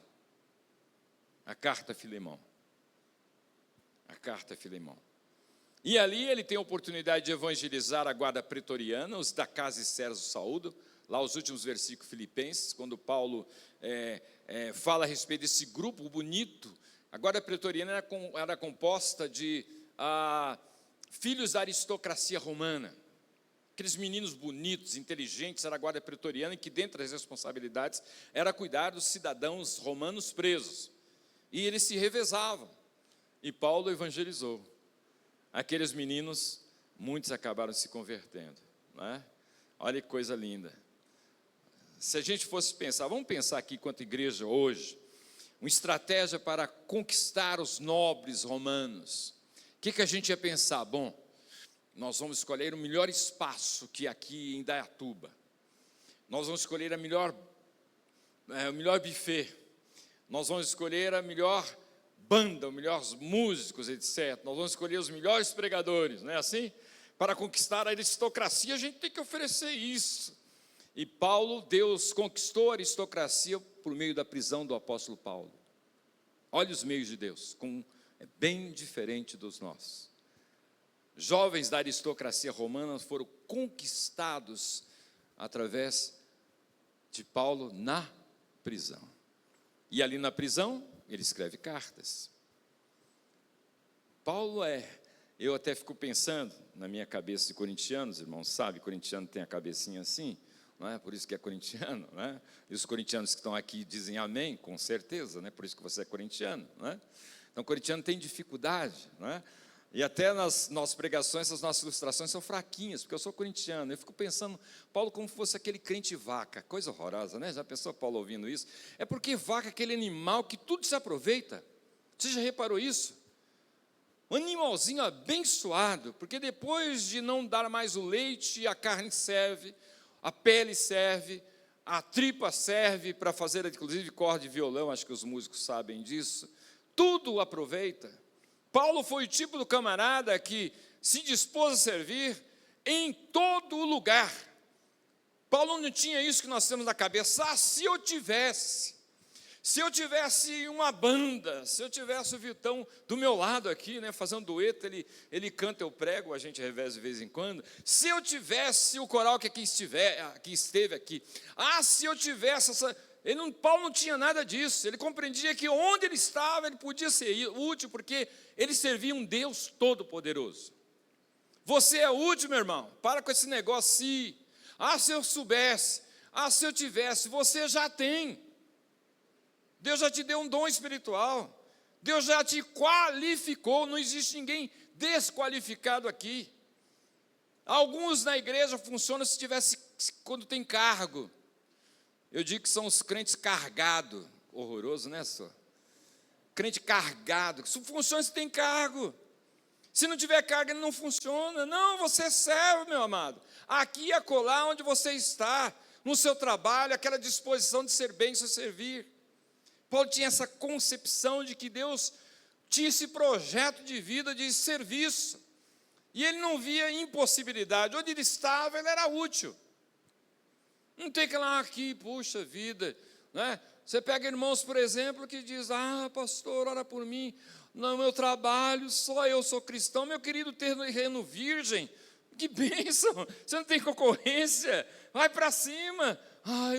A carta a Filemão. A carta a Filemão. E ali ele tem a oportunidade de evangelizar a guarda pretoriana, os da casa de Sérgio saúdo, lá os últimos versículos filipenses, quando Paulo fala a respeito desse grupo bonito. A guarda pretoriana era composta de filhos da aristocracia romana, aqueles meninos bonitos, inteligentes, era a guarda pretoriana, e que dentre as responsabilidades era cuidar dos cidadãos romanos presos. E eles se revezavam, e Paulo evangelizou. Aqueles meninos, muitos acabaram se convertendo, né? Olha que coisa linda. Se a gente fosse pensar, vamos pensar aqui quanto igreja hoje, uma estratégia para conquistar os nobres romanos. O que a gente ia pensar? Bom, nós vamos escolher o melhor espaço que aqui em Indaiatuba. Nós vamos escolher o melhor buffet. Nós vamos escolher a melhor banda, os melhores músicos, etc. Nós vamos escolher os melhores pregadores, não é assim? Para conquistar a aristocracia, a gente tem que oferecer isso. E Deus conquistou a aristocracia por meio da prisão do apóstolo Paulo. Olha os meios de Deus, é bem diferente dos nossos. Jovens da aristocracia romana foram conquistados através de Paulo na prisão. E ali na prisão, ele escreve cartas. Paulo eu até fico pensando, na minha cabeça de corintianos, irmãos, sabe, corintiano tem a cabecinha assim, não é? Por isso que é corintiano, não é? E os corintianos que estão aqui dizem amém, com certeza, né? Por isso que você é corintiano, não é? Então, corintiano tem dificuldade, não é? E até nas nossas pregações, as nossas ilustrações são fraquinhas, porque eu sou corintiano. Eu fico pensando, Paulo como fosse aquele crente vaca, coisa horrorosa, né? Já pensou Paulo ouvindo isso? É porque vaca é aquele animal que tudo se aproveita. Você já reparou isso? Um animalzinho abençoado, porque depois de não dar mais o leite, a carne serve, a pele serve, a tripa serve para fazer, inclusive, corda e violão, acho que os músicos sabem disso. Tudo aproveita. Paulo foi o tipo do camarada que se dispôs a servir em todo lugar. Paulo não tinha isso que nós temos na cabeça. Se eu tivesse uma banda, se eu tivesse o Vitão do meu lado aqui, né, fazendo dueto, ele canta, eu prego, a gente reveza de vez em quando. Se eu tivesse o coral que esteve aqui, se eu tivesse Paulo não tinha nada disso. Ele compreendia que onde ele estava, ele podia ser útil, porque ele servia um Deus todo-poderoso. Você é útil, meu irmão. Para com esse negócio, se eu soubesse, se eu tivesse, você já tem. Deus já te deu um dom espiritual. Deus já te qualificou. Não existe ninguém desqualificado aqui. Alguns na igreja funcionam quando tem cargo. Eu digo que são os crentes cargados. Horroroso, né, só? Crente cargado. Se funciona, se tem cargo. Se não tiver carga, ele não funciona. Não, você serve, meu amado. Aqui e acolá, onde você está, no seu trabalho, aquela disposição de ser bem, de servir. Paulo tinha essa concepção de que Deus tinha esse projeto de vida, de serviço. E ele não via impossibilidade. Onde ele estava, ele era útil. Não tem que ir lá aqui, puxa vida, né? Você pega irmãos, por exemplo, que diz, pastor, ora por mim, no meu trabalho, só eu sou cristão, meu querido terreno virgem, que bênção, você não tem concorrência, vai para cima,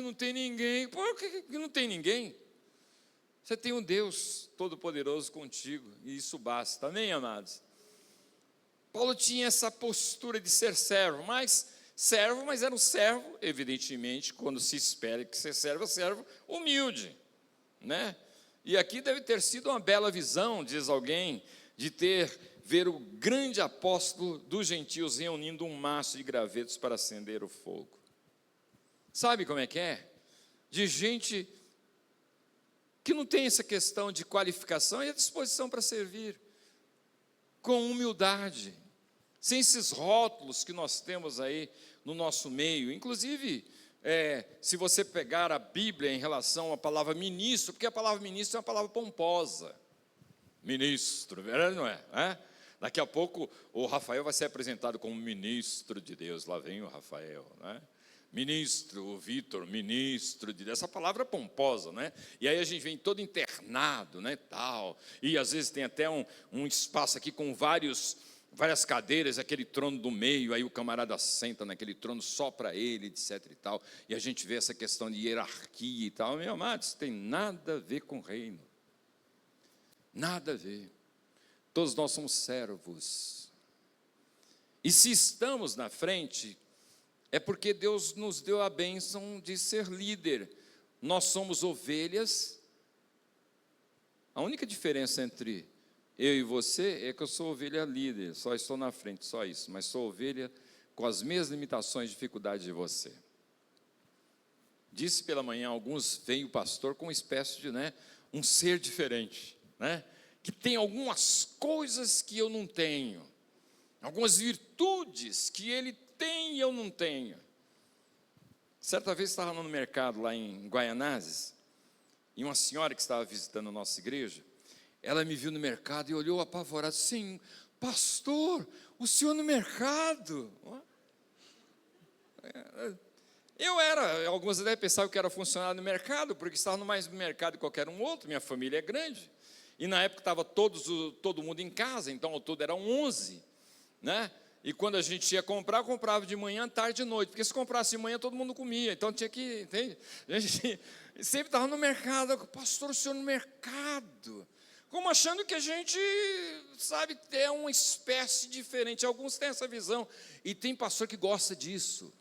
não tem ninguém, por que não tem ninguém? Você tem um Deus todo-poderoso contigo, e isso basta, amém, amados? Paulo tinha essa postura de ser servo, mas era um servo, evidentemente, quando se espera que você serva, servo humilde, né? E aqui deve ter sido uma bela visão, diz alguém, de ver o grande apóstolo dos gentios reunindo um maço de gravetos para acender o fogo. Sabe como é que é? De gente que não tem essa questão de qualificação e a disposição para servir, com humildade, sem esses rótulos que nós temos aí no nosso meio. Inclusive, se você pegar a Bíblia em relação à palavra ministro, porque a palavra ministro é uma palavra pomposa. Ministro, não é? Daqui a pouco o Rafael vai ser apresentado como ministro de Deus. Lá vem o Rafael, né? Ministro, o Vitor, ministro, essa palavra pomposa, né? E aí a gente vem todo internado, né, tal. E às vezes tem até um espaço aqui com várias cadeiras, aquele trono do meio, aí o camarada senta naquele trono só para ele, etc e tal. E a gente vê essa questão de hierarquia e tal. Meu amado, isso tem nada a ver com o reino. Nada a ver. Todos nós somos servos. E se estamos na frente, é porque Deus nos deu a bênção de ser líder. Nós somos ovelhas. A única diferença entre eu e você é que eu sou ovelha líder, só estou na frente, só isso. Mas sou ovelha com as mesmas limitações e dificuldades de você. Disse pela manhã, alguns veem o pastor com uma espécie de, um ser diferente, que tem algumas coisas que eu não tenho, algumas virtudes que ele tem e eu não tenho. Certa vez estava no mercado lá em Guaianazes, e uma senhora que estava visitando a nossa igreja, ela me viu no mercado e olhou apavorada, assim, pastor, o senhor no mercado? Algumas devem pensar que eu era funcionário no mercado, porque estava no mesmo mercado que qualquer um outro, minha família é grande, e na época estava todo mundo em casa, então ao todo eram 11, E quando a gente ia comprar, comprava de manhã, tarde e noite, porque se comprasse de manhã todo mundo comia, então tinha que, entende? A gente sempre estava no mercado, pastor, o senhor no mercado, como achando que a gente, sabe, é uma espécie diferente. Alguns têm essa visão, e tem pastor que gosta disso,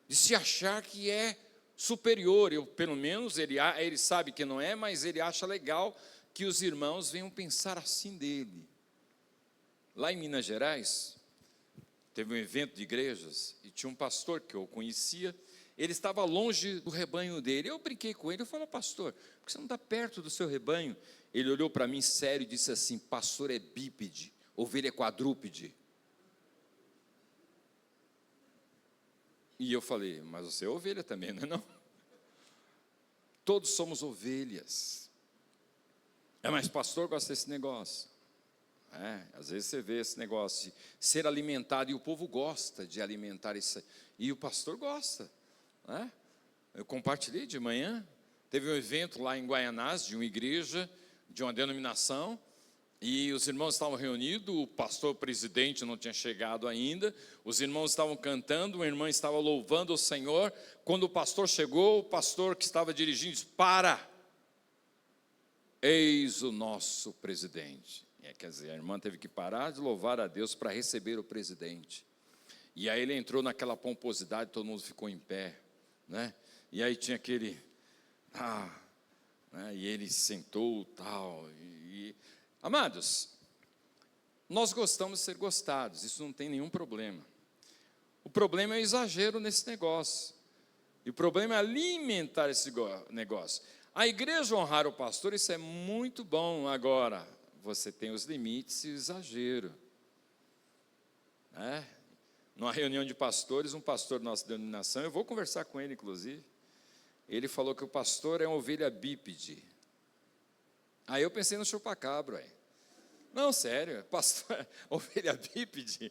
de se achar que é superior. Pelo menos ele sabe que não é, mas ele acha legal que os irmãos venham pensar assim dele. Lá em Minas Gerais, teve um evento de igrejas, e tinha um pastor que eu conhecia, ele estava longe do rebanho dele. Eu brinquei com ele, eu falei, pastor, por que você não está perto do seu rebanho? Ele olhou para mim sério e disse assim, pastor é bípede, ovelha é quadrúpede. E eu falei, mas você é ovelha também, não é não? Todos somos ovelhas. Mas pastor gosta desse negócio. Às vezes você vê esse negócio de ser alimentado, e o povo gosta de alimentar isso, e o pastor gosta. Eu compartilhei de manhã, teve um evento lá em Guaianazes, de uma igreja, de uma denominação, e os irmãos estavam reunidos, o pastor presidente não tinha chegado ainda, os irmãos estavam cantando, uma irmã estava louvando o Senhor. Quando o pastor chegou, o pastor que estava dirigindo disse, para, eis o nosso presidente. Quer dizer, a irmã teve que parar de louvar a Deus para receber o presidente. E aí ele entrou naquela pomposidade, todo mundo ficou em pé, E aí tinha aquele, e ele sentou, tal. Amados, nós gostamos de ser gostados, isso não tem nenhum problema. O problema é o exagero nesse negócio. E o problema é alimentar esse negócio. A igreja honrar o pastor, isso é muito bom. Agora, você tem os limites e o exagero. Numa reunião de pastores, um pastor da nossa denominação, eu vou conversar com ele, inclusive, ele falou que o pastor é uma ovelha bípede. Aí eu pensei no chupacabra. Não, sério, pastor, ovelha bípede,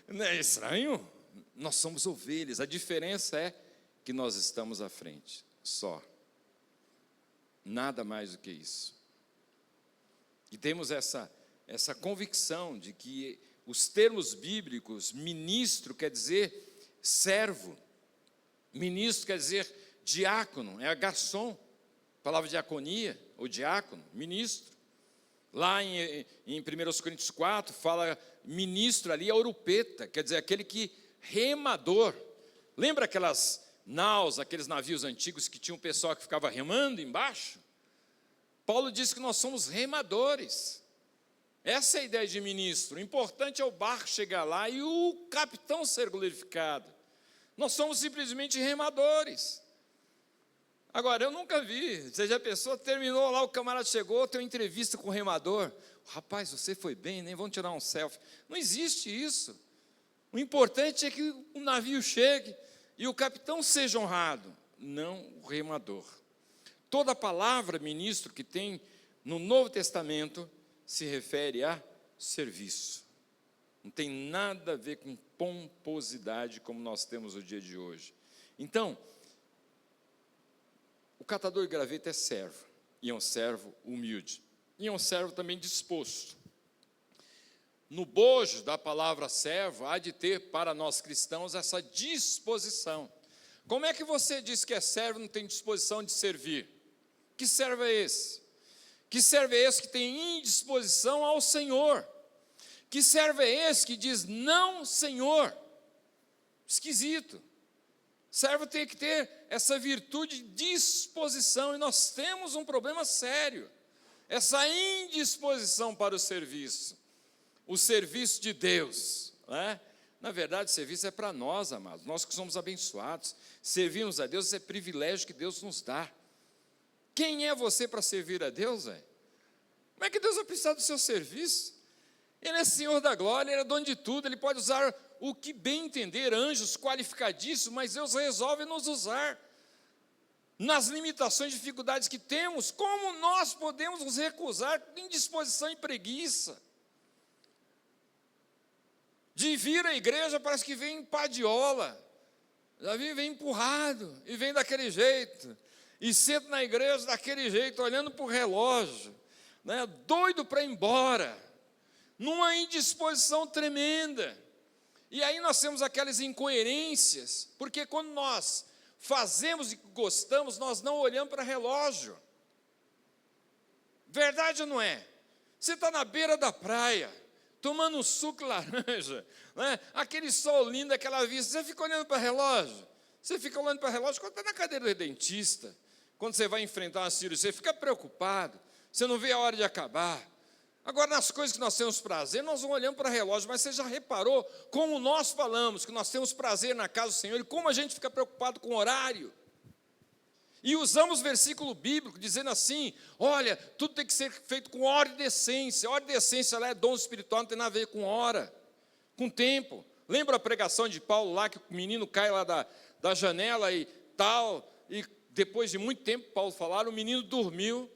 não é estranho? Nós somos ovelhas, a diferença é que nós estamos à frente, só. Nada mais do que isso. E temos essa convicção de que os termos bíblicos, ministro quer dizer servo, ministro quer dizer diácono, é garçom, palavra diaconia, ou diácono, ministro. Lá em 1 Coríntios 4, fala ministro ali, aurupeta, quer dizer, aquele que, remador. Lembra aquelas naus, aqueles navios antigos que tinha um pessoal que ficava remando embaixo? Paulo diz que nós somos remadores. Essa é a ideia de ministro. O importante é o barco chegar lá e o capitão ser glorificado. Nós somos simplesmente remadores. Agora, eu nunca vi, você já pensou, terminou lá, o camarada chegou, tem uma entrevista com o remador. Rapaz, você foi bem, nem vão tirar um selfie. Não existe isso. O importante é que o navio chegue e o capitão seja honrado, não o remador. Toda palavra, ministro, que tem no Novo Testamento se refere a serviço. Não tem nada a ver com pomposidade como nós temos o dia de hoje. Então, o catador de graveto é servo, e é um servo humilde, e é um servo também disposto. No bojo da palavra servo, há de ter para nós cristãos essa disposição. Como é que você diz que é servo e não tem disposição de servir? Que servo é esse? Que servo é esse que tem indisposição ao Senhor? Que servo é esse que diz não, Senhor? Esquisito. Servo tem que ter essa virtude de disposição, e nós temos um problema sério, essa indisposição para o serviço de Deus, né? Na verdade, o serviço é para nós, amados, nós que somos abençoados. Servirmos a Deus é privilégio que Deus nos dá. Quem é você para servir a Deus, velho? Como é que Deus vai precisar do seu serviço? Ele é Senhor da glória, Ele é dono de tudo, Ele pode usar o que bem entender, anjos qualificadíssimos, mas Deus resolve nos usar nas limitações e dificuldades que temos. Como nós podemos nos recusar em indisposição e preguiça? De vir à igreja parece que vem em padiola, já vem empurrado, e vem daquele jeito, e senta na igreja daquele jeito, olhando para o relógio, né, doido para ir embora, numa indisposição tremenda. E aí nós temos aquelas incoerências, porque quando nós fazemos e gostamos, nós não olhamos para relógio. Verdade ou não é? Você está na beira da praia, tomando um suco de laranja, né? Aquele sol lindo, aquela vista, você fica olhando para relógio? Você fica olhando para relógio quando está na cadeira do dentista, quando você vai enfrentar uma cirurgia, você fica preocupado, você não vê a hora de acabar. Agora, nas coisas que nós temos prazer, nós não olhamos para relógio, mas você já reparou como nós falamos que nós temos prazer na casa do Senhor, e como a gente fica preocupado com o horário? E usamos versículo bíblico dizendo assim: olha, tudo tem que ser feito com ordem e decência. Ordem e decência lá é dom espiritual, não tem nada a ver com hora, com tempo. Lembra a pregação de Paulo lá, que o menino cai lá da janela e tal, e depois de muito tempo, Paulo falaram, o menino dormiu,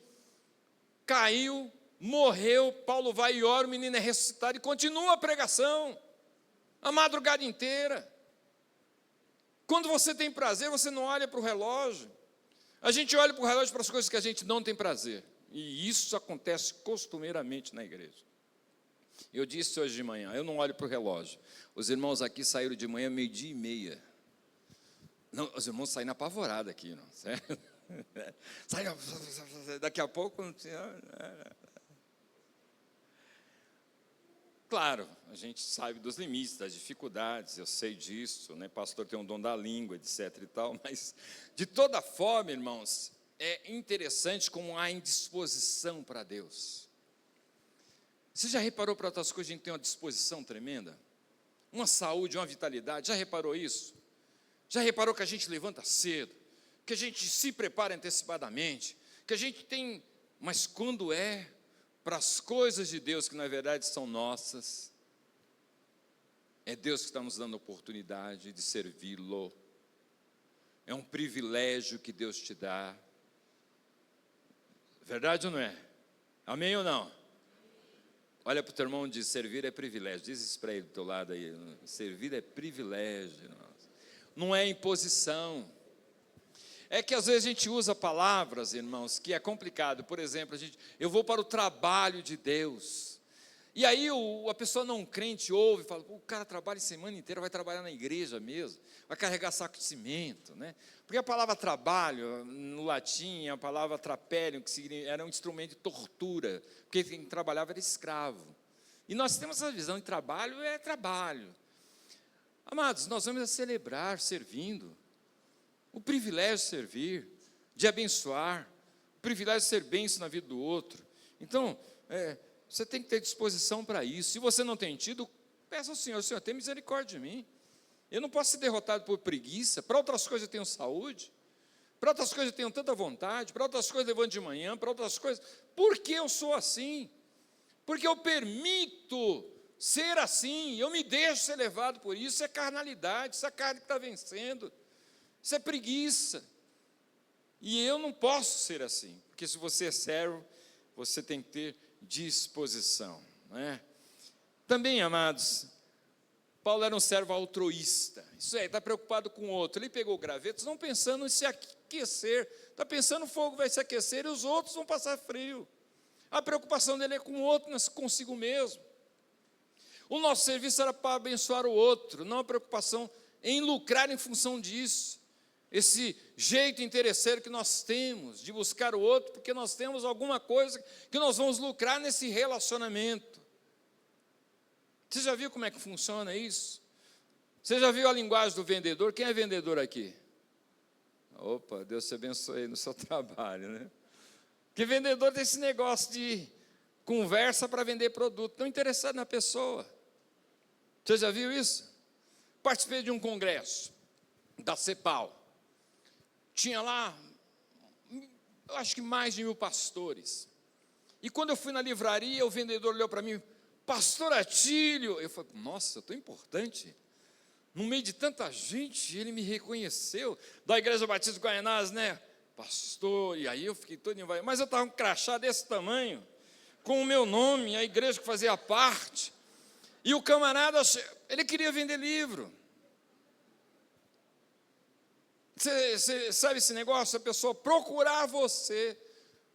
caiu, morreu, Paulo vai e ora, o menino é ressuscitado, e continua a pregação, a madrugada inteira. Quando você tem prazer, você não olha para o relógio. A gente olha para o relógio para as coisas que a gente não tem prazer. E isso acontece costumeiramente na igreja. Eu disse hoje de manhã, eu não olho para o relógio. Os irmãos aqui saíram de manhã 12:30. Não, os irmãos saíram apavorados aqui, não, certo? Daqui a pouco não tinha. Claro, a gente sabe dos limites, das dificuldades, eu sei disso, né? Pastor tem um dom da língua, etc. e tal, mas de toda forma, irmãos, é interessante como há indisposição para Deus. Você já reparou para outras coisas a gente tem uma disposição tremenda? Uma saúde, uma vitalidade, já reparou isso? Já reparou que a gente levanta cedo, que a gente se prepara antecipadamente, que a gente tem, mas quando é para as coisas de Deus, que na verdade são nossas, é Deus que está nos dando a oportunidade de servi-lo. É um privilégio que Deus te dá. Verdade ou não é? Amém ou não? Olha para o teu irmão e diz: servir é privilégio. Diz isso para ele do teu lado aí. Servir é privilégio. Não é imposição. É que às vezes a gente usa palavras, irmãos, que é complicado. Por exemplo, eu vou para o trabalho de Deus. E aí a pessoa não crente ouve e fala: o cara trabalha a semana inteira, vai trabalhar na igreja mesmo, vai carregar saco de cimento, né? Porque a palavra trabalho, no latim, é a palavra trapelium, que era um instrumento de tortura, porque quem trabalhava era escravo. E nós temos essa visão de trabalho é trabalho. Amados, nós vamos celebrar servindo. O privilégio de servir, de abençoar, o privilégio de ser bênção na vida do outro. Então, você tem que ter disposição para isso. Se você não tem tido, peça ao Senhor: Senhor, tem misericórdia de mim. Eu não posso ser derrotado por preguiça. Para outras coisas eu tenho saúde, para outras coisas eu tenho tanta vontade, para outras coisas eu levanto de manhã, para outras coisas. Por que eu sou assim? Porque eu permito ser assim, eu me deixo ser levado por isso. Isso é carnalidade, isso é a carne que está vencendo. Isso é preguiça. E eu não posso ser assim, porque se você é servo, você tem que ter disposição, não é? Também, amados, Paulo era um servo altruísta, isso é, está preocupado com o outro. Ele pegou gravetos não pensando em se aquecer, está pensando o fogo vai se aquecer e os outros vão passar frio. A preocupação dele é com o outro, não é consigo mesmo. O nosso serviço era para abençoar o outro, não a preocupação em lucrar em função disso. Esse jeito interesseiro que nós temos de buscar o outro, porque nós temos alguma coisa que nós vamos lucrar nesse relacionamento. Você já viu como é que funciona isso? Você já viu a linguagem do vendedor? Quem é vendedor aqui? Opa, Deus te abençoe no seu trabalho, né? Porque vendedor tem esse negócio de conversa para vender produto, não interessado na pessoa. Você já viu isso? Participei de um congresso da CEPAL. Tinha lá, eu acho que mais de 1000 pastores. E quando eu fui na livraria, o vendedor olhou para mim, pastor Atílio. Eu falei, nossa, eu estou importante. No meio de tanta gente, ele me reconheceu. Da Igreja Batista de Guaianazes, né? Pastor, e aí eu fiquei todo envolvido. Mas eu estava com um crachá desse tamanho, com o meu nome, a igreja que fazia parte. E o camarada, ele queria vender livro. Você sabe esse negócio? A pessoa procurar você,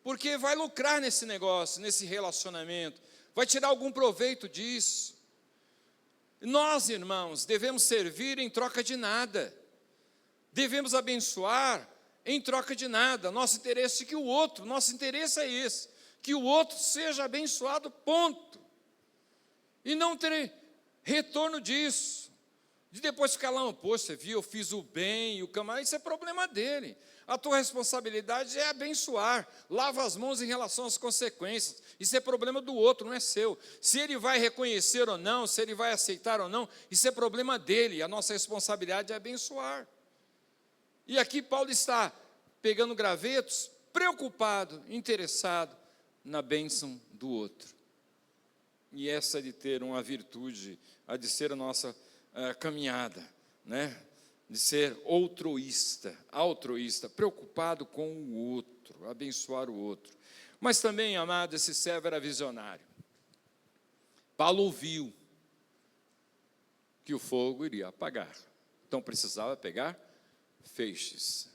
porque vai lucrar nesse negócio, nesse relacionamento, vai tirar algum proveito disso. Nós, irmãos, devemos servir em troca de nada, devemos abençoar em troca de nada. Nosso interesse é que o outro, nosso interesse é esse, que o outro seja abençoado, ponto. E não ter retorno disso, de depois ficar lá, poxa, você viu, eu fiz o bem, e o camarada, isso é problema dele. A tua responsabilidade é abençoar, lava as mãos em relação às consequências, isso é problema do outro, não é seu. Se ele vai reconhecer ou não, se ele vai aceitar ou não, isso é problema dele, a nossa responsabilidade é abençoar. E aqui Paulo está pegando gravetos, preocupado, interessado na bênção do outro. E essa de ter uma virtude, a de ser a nossa caminhada, né? De ser altruísta, preocupado com o outro, abençoar o outro. Mas também, amado, esse servo era visionário. Paulo ouviu que o fogo iria apagar, então precisava pegar feixes.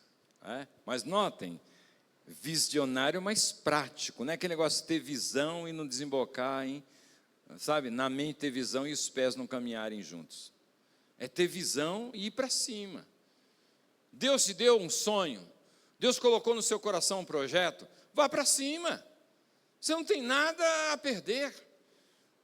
Mas notem, visionário mais prático, não é aquele negócio de ter visão e não desembocar, sabe, na mente ter visão e os pés não caminharem juntos. É ter visão e ir para cima. Deus te deu um sonho, Deus colocou no seu coração um projeto, vá para cima. Você não tem nada a perder.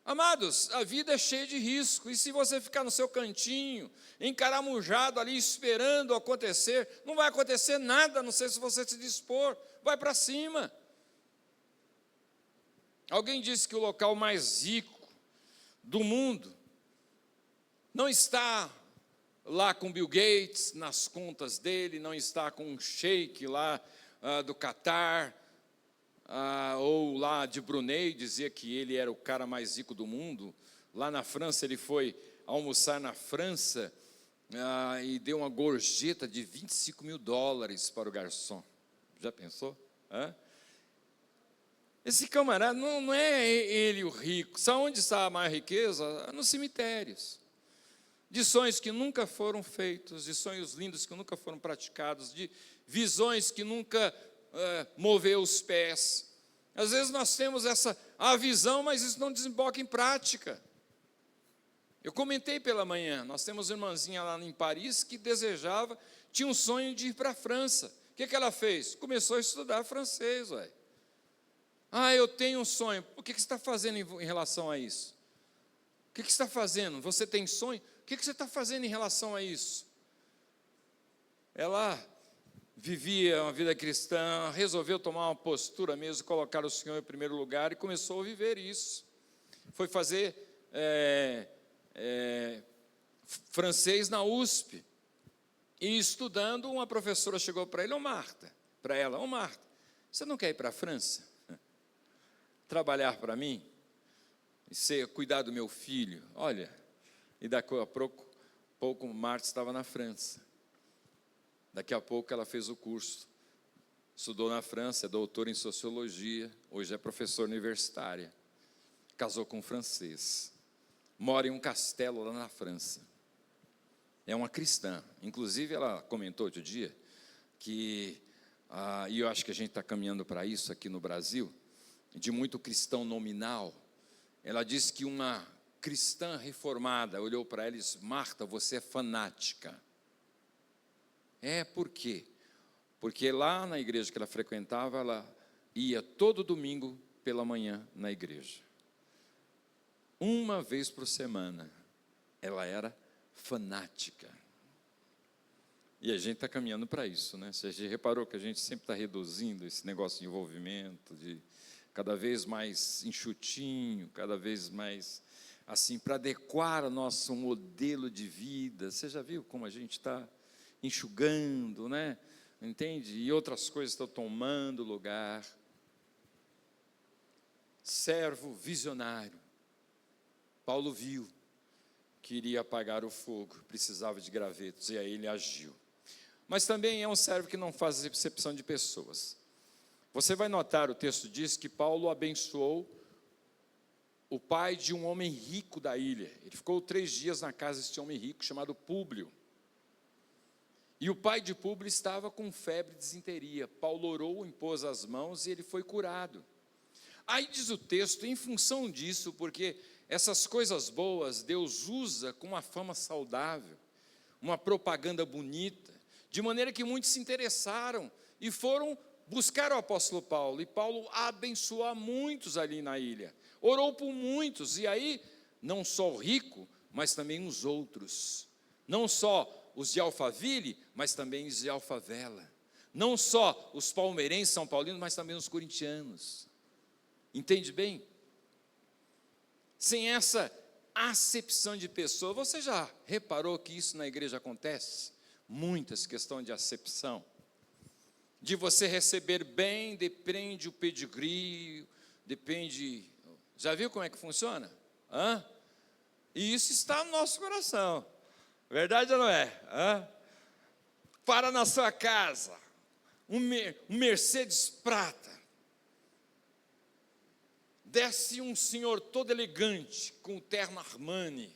Amados, a vida é cheia de risco, e se você ficar no seu cantinho, encaramujado ali, esperando acontecer, não vai acontecer nada, a não ser se você se dispor, vai para cima. Alguém disse que o local mais rico do mundo não está lá com Bill Gates, nas contas dele, não está com um sheik lá do Catar, ou lá de Brunei, dizia que ele era o cara mais rico do mundo. Lá na França, ele foi almoçar na França e deu uma gorjeta de $25.000 para o garçom. Já pensou? Esse camarada não é ele o rico. Sabe onde está a maior riqueza? Nos cemitérios. De sonhos que nunca foram feitos, de sonhos lindos que nunca foram praticados, de visões que nunca moveu os pés. Às vezes nós temos a visão, mas isso não desemboca em prática. Eu comentei pela manhã, nós temos uma irmãzinha lá em Paris que desejava, tinha um sonho de ir para a França. O que ela fez? Começou a estudar francês, ué. Eu tenho um sonho. O que você está fazendo em relação a isso? O que você está fazendo? Você tem sonho? O que você está fazendo em relação a isso? Ela vivia uma vida cristã, resolveu tomar uma postura mesmo, colocar o Senhor em primeiro lugar e começou a viver isso. Foi fazer francês na USP. E estudando, uma professora chegou para ela, Marta, você não quer ir para a França? Trabalhar para mim? E cuidar do meu filho? Olha, e daqui a pouco Marta estava na França. Daqui a pouco ela fez o curso, estudou na França, é doutora em sociologia, hoje é professora universitária, casou com um francês, mora em um castelo lá na França. É uma cristã. Inclusive, ela comentou outro dia que, e eu acho que a gente está caminhando para isso aqui no Brasil, de muito cristão nominal. Ela disse que uma cristã reformada olhou para ela e disse: Marta, você é fanática. Por quê? Porque lá na igreja que ela frequentava, ela ia todo domingo pela manhã na igreja. Uma vez por semana, ela era fanática. E a gente está caminhando para isso, né? Você já reparou que a gente sempre está reduzindo esse negócio de envolvimento, de cada vez mais enxutinho, cada vez mais assim, para adequar o nosso modelo de vida. Você já viu como a gente está enxugando, né? Entende? E outras coisas estão tomando lugar. Servo visionário. Paulo viu que iria apagar o fogo, precisava de gravetos, e aí ele agiu. Mas também é um servo que não faz acepção de pessoas. Você vai notar, o texto diz que Paulo abençoou o pai de um homem rico da ilha. Ele ficou 3 dias na casa desse homem rico, chamado Públio. E o pai de Públio estava com febre e disenteria. Paulo orou, impôs as mãos e ele foi curado. Aí diz o texto, em função disso, porque essas coisas boas Deus usa com uma fama saudável, uma propaganda bonita, de maneira que muitos se interessaram e foram buscar o apóstolo Paulo. E Paulo abençoou a muitos ali na ilha, orou por muitos, e aí não só o rico, mas também os outros. Não só os de Alphaville, mas também os de Alfavela. Não só os palmeirenses, são paulinos, mas também os corintianos. Entende bem? Sem essa acepção de pessoa, você já reparou que isso na igreja acontece? Muitas questões de acepção. De você receber bem, depende o pedigree, depende... Já viu como é que funciona? E isso está no nosso coração. Verdade ou não é? Para na sua casa, um Mercedes prata. Desce um senhor todo elegante, com o terno Armani.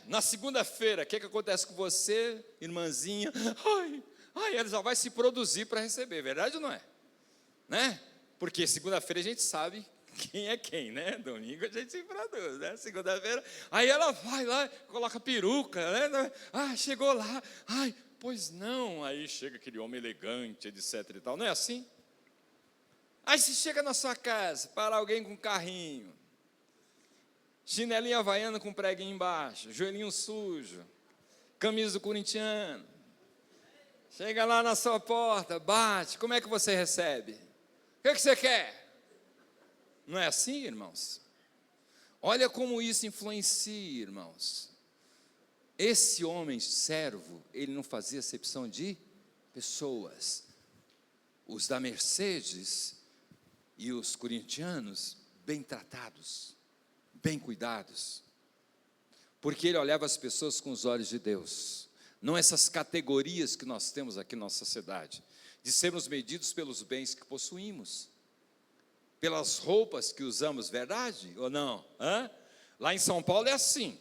Na segunda-feira, o que acontece com você, irmãzinha? Ela já vai se produzir para receber, verdade ou não é? Porque segunda-feira a gente sabe quem é quem, né? Domingo a gente se produz, né? Segunda-feira, aí ela vai lá, coloca peruca, né? Chegou lá, pois não, aí chega aquele homem elegante, etc e tal, não é assim? Aí se chega na sua casa, para alguém com carrinho, chinelinha havaiana com preguinho embaixo, joelhinho sujo, camisa do corintiano, chega lá na sua porta, bate, como é que você recebe? O que você quer? Não é assim, irmãos? Olha como isso influencia, irmãos. Esse homem servo, ele não fazia acepção de pessoas. Os da Mercedes e os corintianos, bem tratados, bem cuidados, porque ele olhava as pessoas com os olhos de Deus, não essas categorias que nós temos aqui na nossa sociedade, de sermos medidos pelos bens que possuímos, pelas roupas que usamos, verdade ou não? Lá em São Paulo é assim.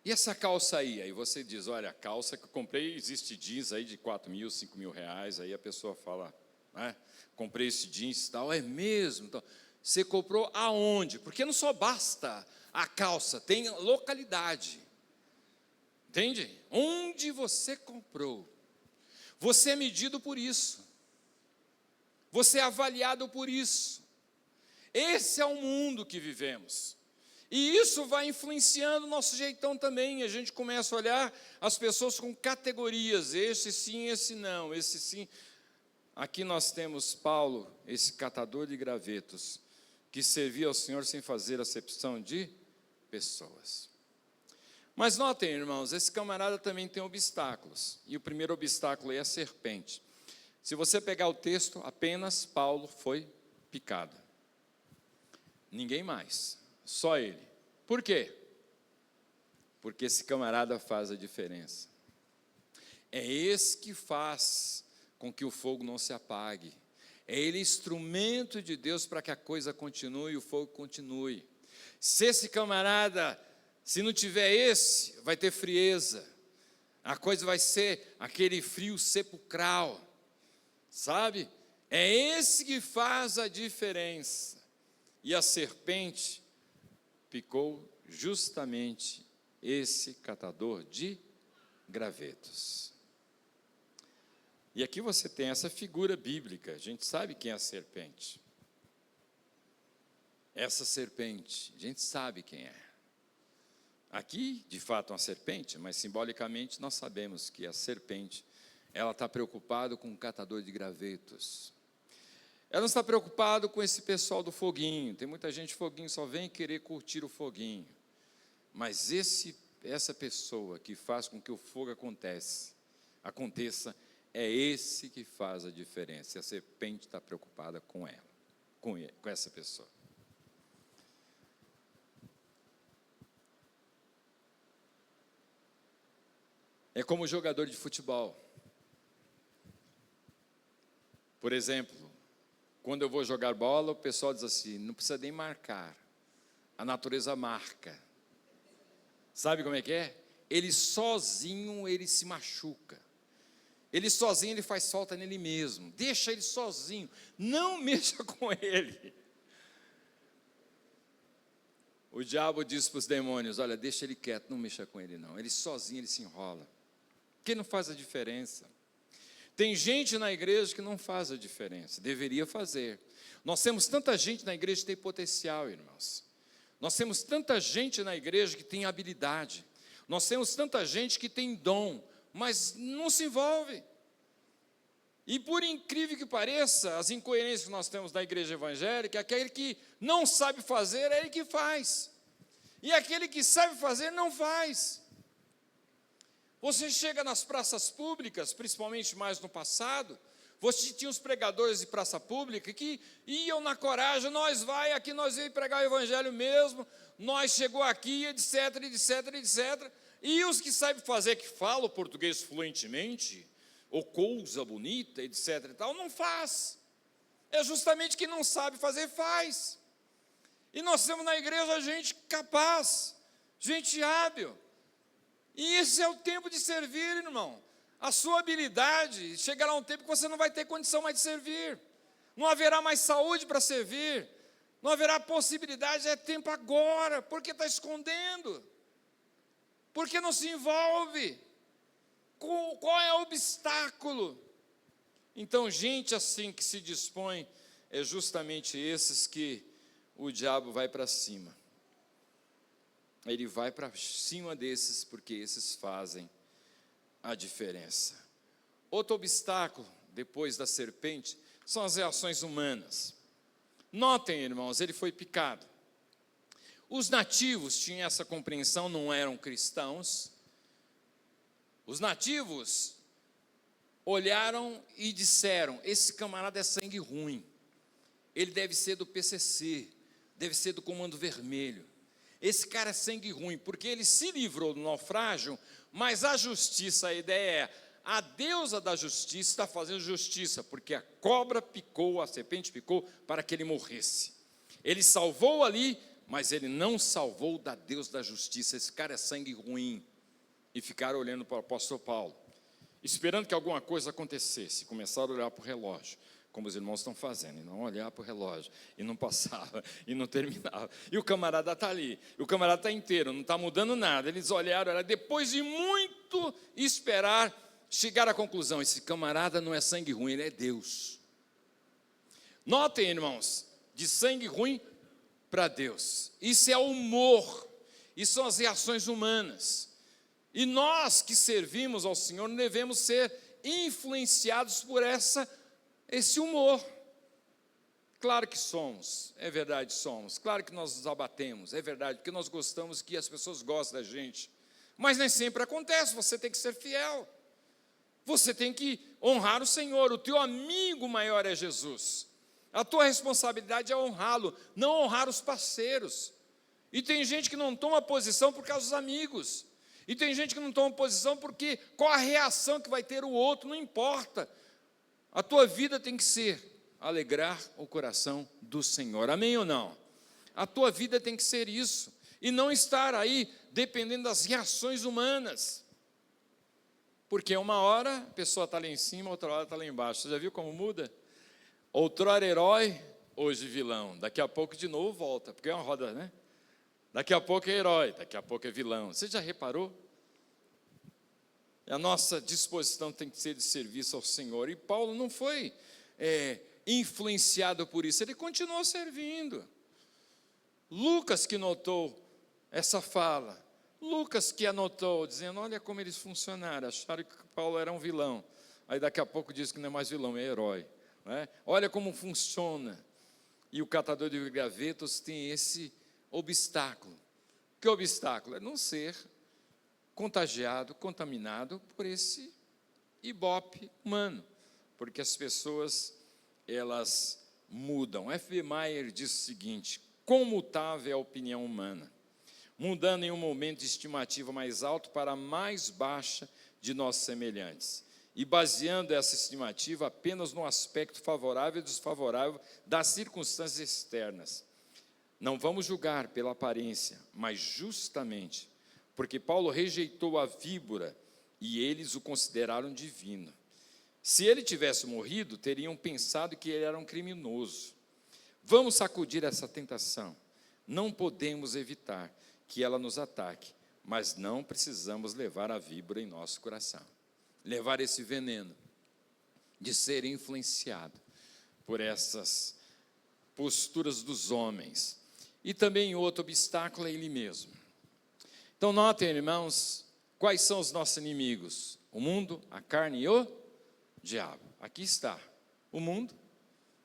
E essa calça aí você diz, olha, a calça que eu comprei, existe jeans aí de 4 mil, 5 mil reais, aí a pessoa fala, comprei esse jeans e tal, é mesmo? Então, você comprou aonde? Porque não só basta a calça, tem localidade, entende? Onde você comprou, você é medido por isso, você é avaliado por isso. Esse é o mundo que vivemos. E isso vai influenciando o nosso jeitão também. A gente começa a olhar as pessoas com categorias. Esse sim, esse não, esse sim. Aqui nós temos Paulo, esse catador de gravetos, que servia ao Senhor sem fazer acepção de pessoas. Mas notem, irmãos, esse camarada também tem obstáculos. E o primeiro obstáculo é a serpente. Se você pegar o texto, apenas Paulo foi picado. Ninguém mais. Só ele. Por quê? Porque esse camarada faz a diferença. É esse que faz com que o fogo não se apague. É ele instrumento de Deus para que a coisa continue, o fogo continue. Se esse camarada, se não tiver esse, vai ter frieza. A coisa vai ser aquele frio sepulcral, sabe? É esse que faz a diferença. E a serpente picou justamente esse catador de gravetos. E aqui você tem essa figura bíblica, a gente sabe quem é a serpente. Essa serpente, a gente sabe quem é. Aqui, de fato, é uma serpente, mas simbolicamente nós sabemos que a serpente, ela está preocupada com o catador de gravetos. Ela não está preocupada com esse pessoal do foguinho. Tem muita gente, foguinho só vem querer curtir o foguinho. Mas essa pessoa que faz com que o fogo aconteça, é esse que faz a diferença. E a serpente está preocupada com ela, com essa pessoa. É como jogador de futebol. Por exemplo, quando eu vou jogar bola, o pessoal diz assim, não precisa nem marcar, a natureza marca. Sabe como é que é? Ele sozinho, ele se machuca. Ele sozinho, ele faz falta nele mesmo. Deixa ele sozinho, não mexa com ele. O diabo diz para os demônios, olha, deixa ele quieto, não mexa com ele não. Ele sozinho, ele se enrola. Porque não faz a diferença. Tem gente na igreja que não faz a diferença, deveria fazer. Nós temos tanta gente na igreja que tem potencial, irmãos. Nós temos tanta gente na igreja que tem habilidade. Nós temos tanta gente que tem dom, mas não se envolve. E por incrível que pareça, as incoerências que nós temos na igreja evangélica, aquele que não sabe fazer, é ele que faz. E aquele que sabe fazer, não faz. Você chega nas praças públicas, principalmente mais no passado, você tinha os pregadores de praça pública que iam na coragem, aqui nós vamos pregar o evangelho mesmo, nós chegou aqui, etc, etc, etc. E os que sabem fazer, que falam o português fluentemente, ou coisa bonita, etc e tal, não faz. É justamente quem não sabe fazer, faz. E nós temos na igreja gente capaz, gente hábil. E esse é o tempo de servir, irmão. A sua habilidade, chegará um tempo que você não vai ter condição mais de servir. Não haverá mais saúde para servir. Não haverá possibilidade, é tempo agora. Por que está escondendo? Por que não se envolve? Qual é o obstáculo? Então, gente assim que se dispõe, é justamente esses que o diabo vai para cima. Ele vai para cima desses, porque esses fazem a diferença. Outro obstáculo, depois da serpente, são as reações humanas. Notem, irmãos, ele foi picado. Os nativos tinham essa compreensão, não eram cristãos. Os nativos olharam e disseram, esse camarada é sangue ruim. Ele deve ser do PCC, deve ser do Comando Vermelho. Esse cara é sangue ruim, porque ele se livrou do naufrágio, mas a justiça, a ideia é, a deusa da justiça está fazendo justiça, porque a cobra picou, a serpente picou, para que ele morresse. Ele salvou ali, mas ele não salvou da deusa da justiça. Esse cara é sangue ruim. E ficaram olhando para o apóstolo Paulo, esperando que alguma coisa acontecesse. Começaram a olhar para o relógio, como os irmãos estão fazendo, e não olhar para o relógio, e não passava, e não terminava, e o camarada está ali, o camarada está inteiro, não está mudando nada. Eles olharam, depois de muito esperar, chegaram à conclusão, esse camarada não é sangue ruim, ele é Deus. Notem, irmãos, de sangue ruim para Deus, isso é humor, isso são as reações humanas, e nós que servimos ao Senhor, devemos ser influenciados por esse humor. Claro que somos, é verdade, somos. Claro que nós nos abatemos, é verdade, porque nós gostamos que as pessoas gostem da gente. Mas nem sempre acontece, você tem que ser fiel. Você tem que honrar o Senhor, o teu amigo maior é Jesus. A tua responsabilidade é honrá-lo, não honrar os parceiros. E tem gente que não toma posição por causa dos amigos. E tem gente que não toma posição porque qual a reação que vai ter o outro, não importa. A tua vida tem que ser alegrar o coração do Senhor. Amém ou não? A tua vida tem que ser isso, e não estar aí dependendo das reações humanas. Porque uma hora a pessoa está lá em cima, outra hora está lá embaixo. Você já viu como muda? Outrora herói, hoje vilão. Daqui a pouco de novo volta, porque é uma roda, né? Daqui a pouco é herói, daqui a pouco é vilão. Você já reparou? A nossa disposição tem que ser de serviço ao Senhor. E Paulo não foi influenciado por isso, ele continuou servindo. Lucas que notou essa fala, Lucas que anotou, dizendo, olha como eles funcionaram, acharam que Paulo era um vilão, aí daqui a pouco diz que não é mais vilão, é herói, né? Olha como funciona, e o catador de gravetos tem esse obstáculo. Que obstáculo? É não ser contagiado, contaminado por esse ibope humano, porque as pessoas, elas mudam. F.B. Meyer diz o seguinte, quão mutável é a opinião humana, mudando em um momento de estimativa mais alto para a mais baixa de nossos semelhantes, e baseando essa estimativa apenas no aspecto favorável e desfavorável das circunstâncias externas. Não vamos julgar pela aparência, mas justamente porque Paulo rejeitou a víbora e eles o consideraram divino. Se ele tivesse morrido, teriam pensado que ele era um criminoso. Vamos sacudir essa tentação. Não podemos evitar que ela nos ataque, mas não precisamos levar a víbora em nosso coração. Levar esse veneno de ser influenciado por essas posturas dos homens. E também outro obstáculo é ele mesmo. Então notem, irmãos, quais são os nossos inimigos? O mundo, a carne e o diabo. Aqui está o mundo,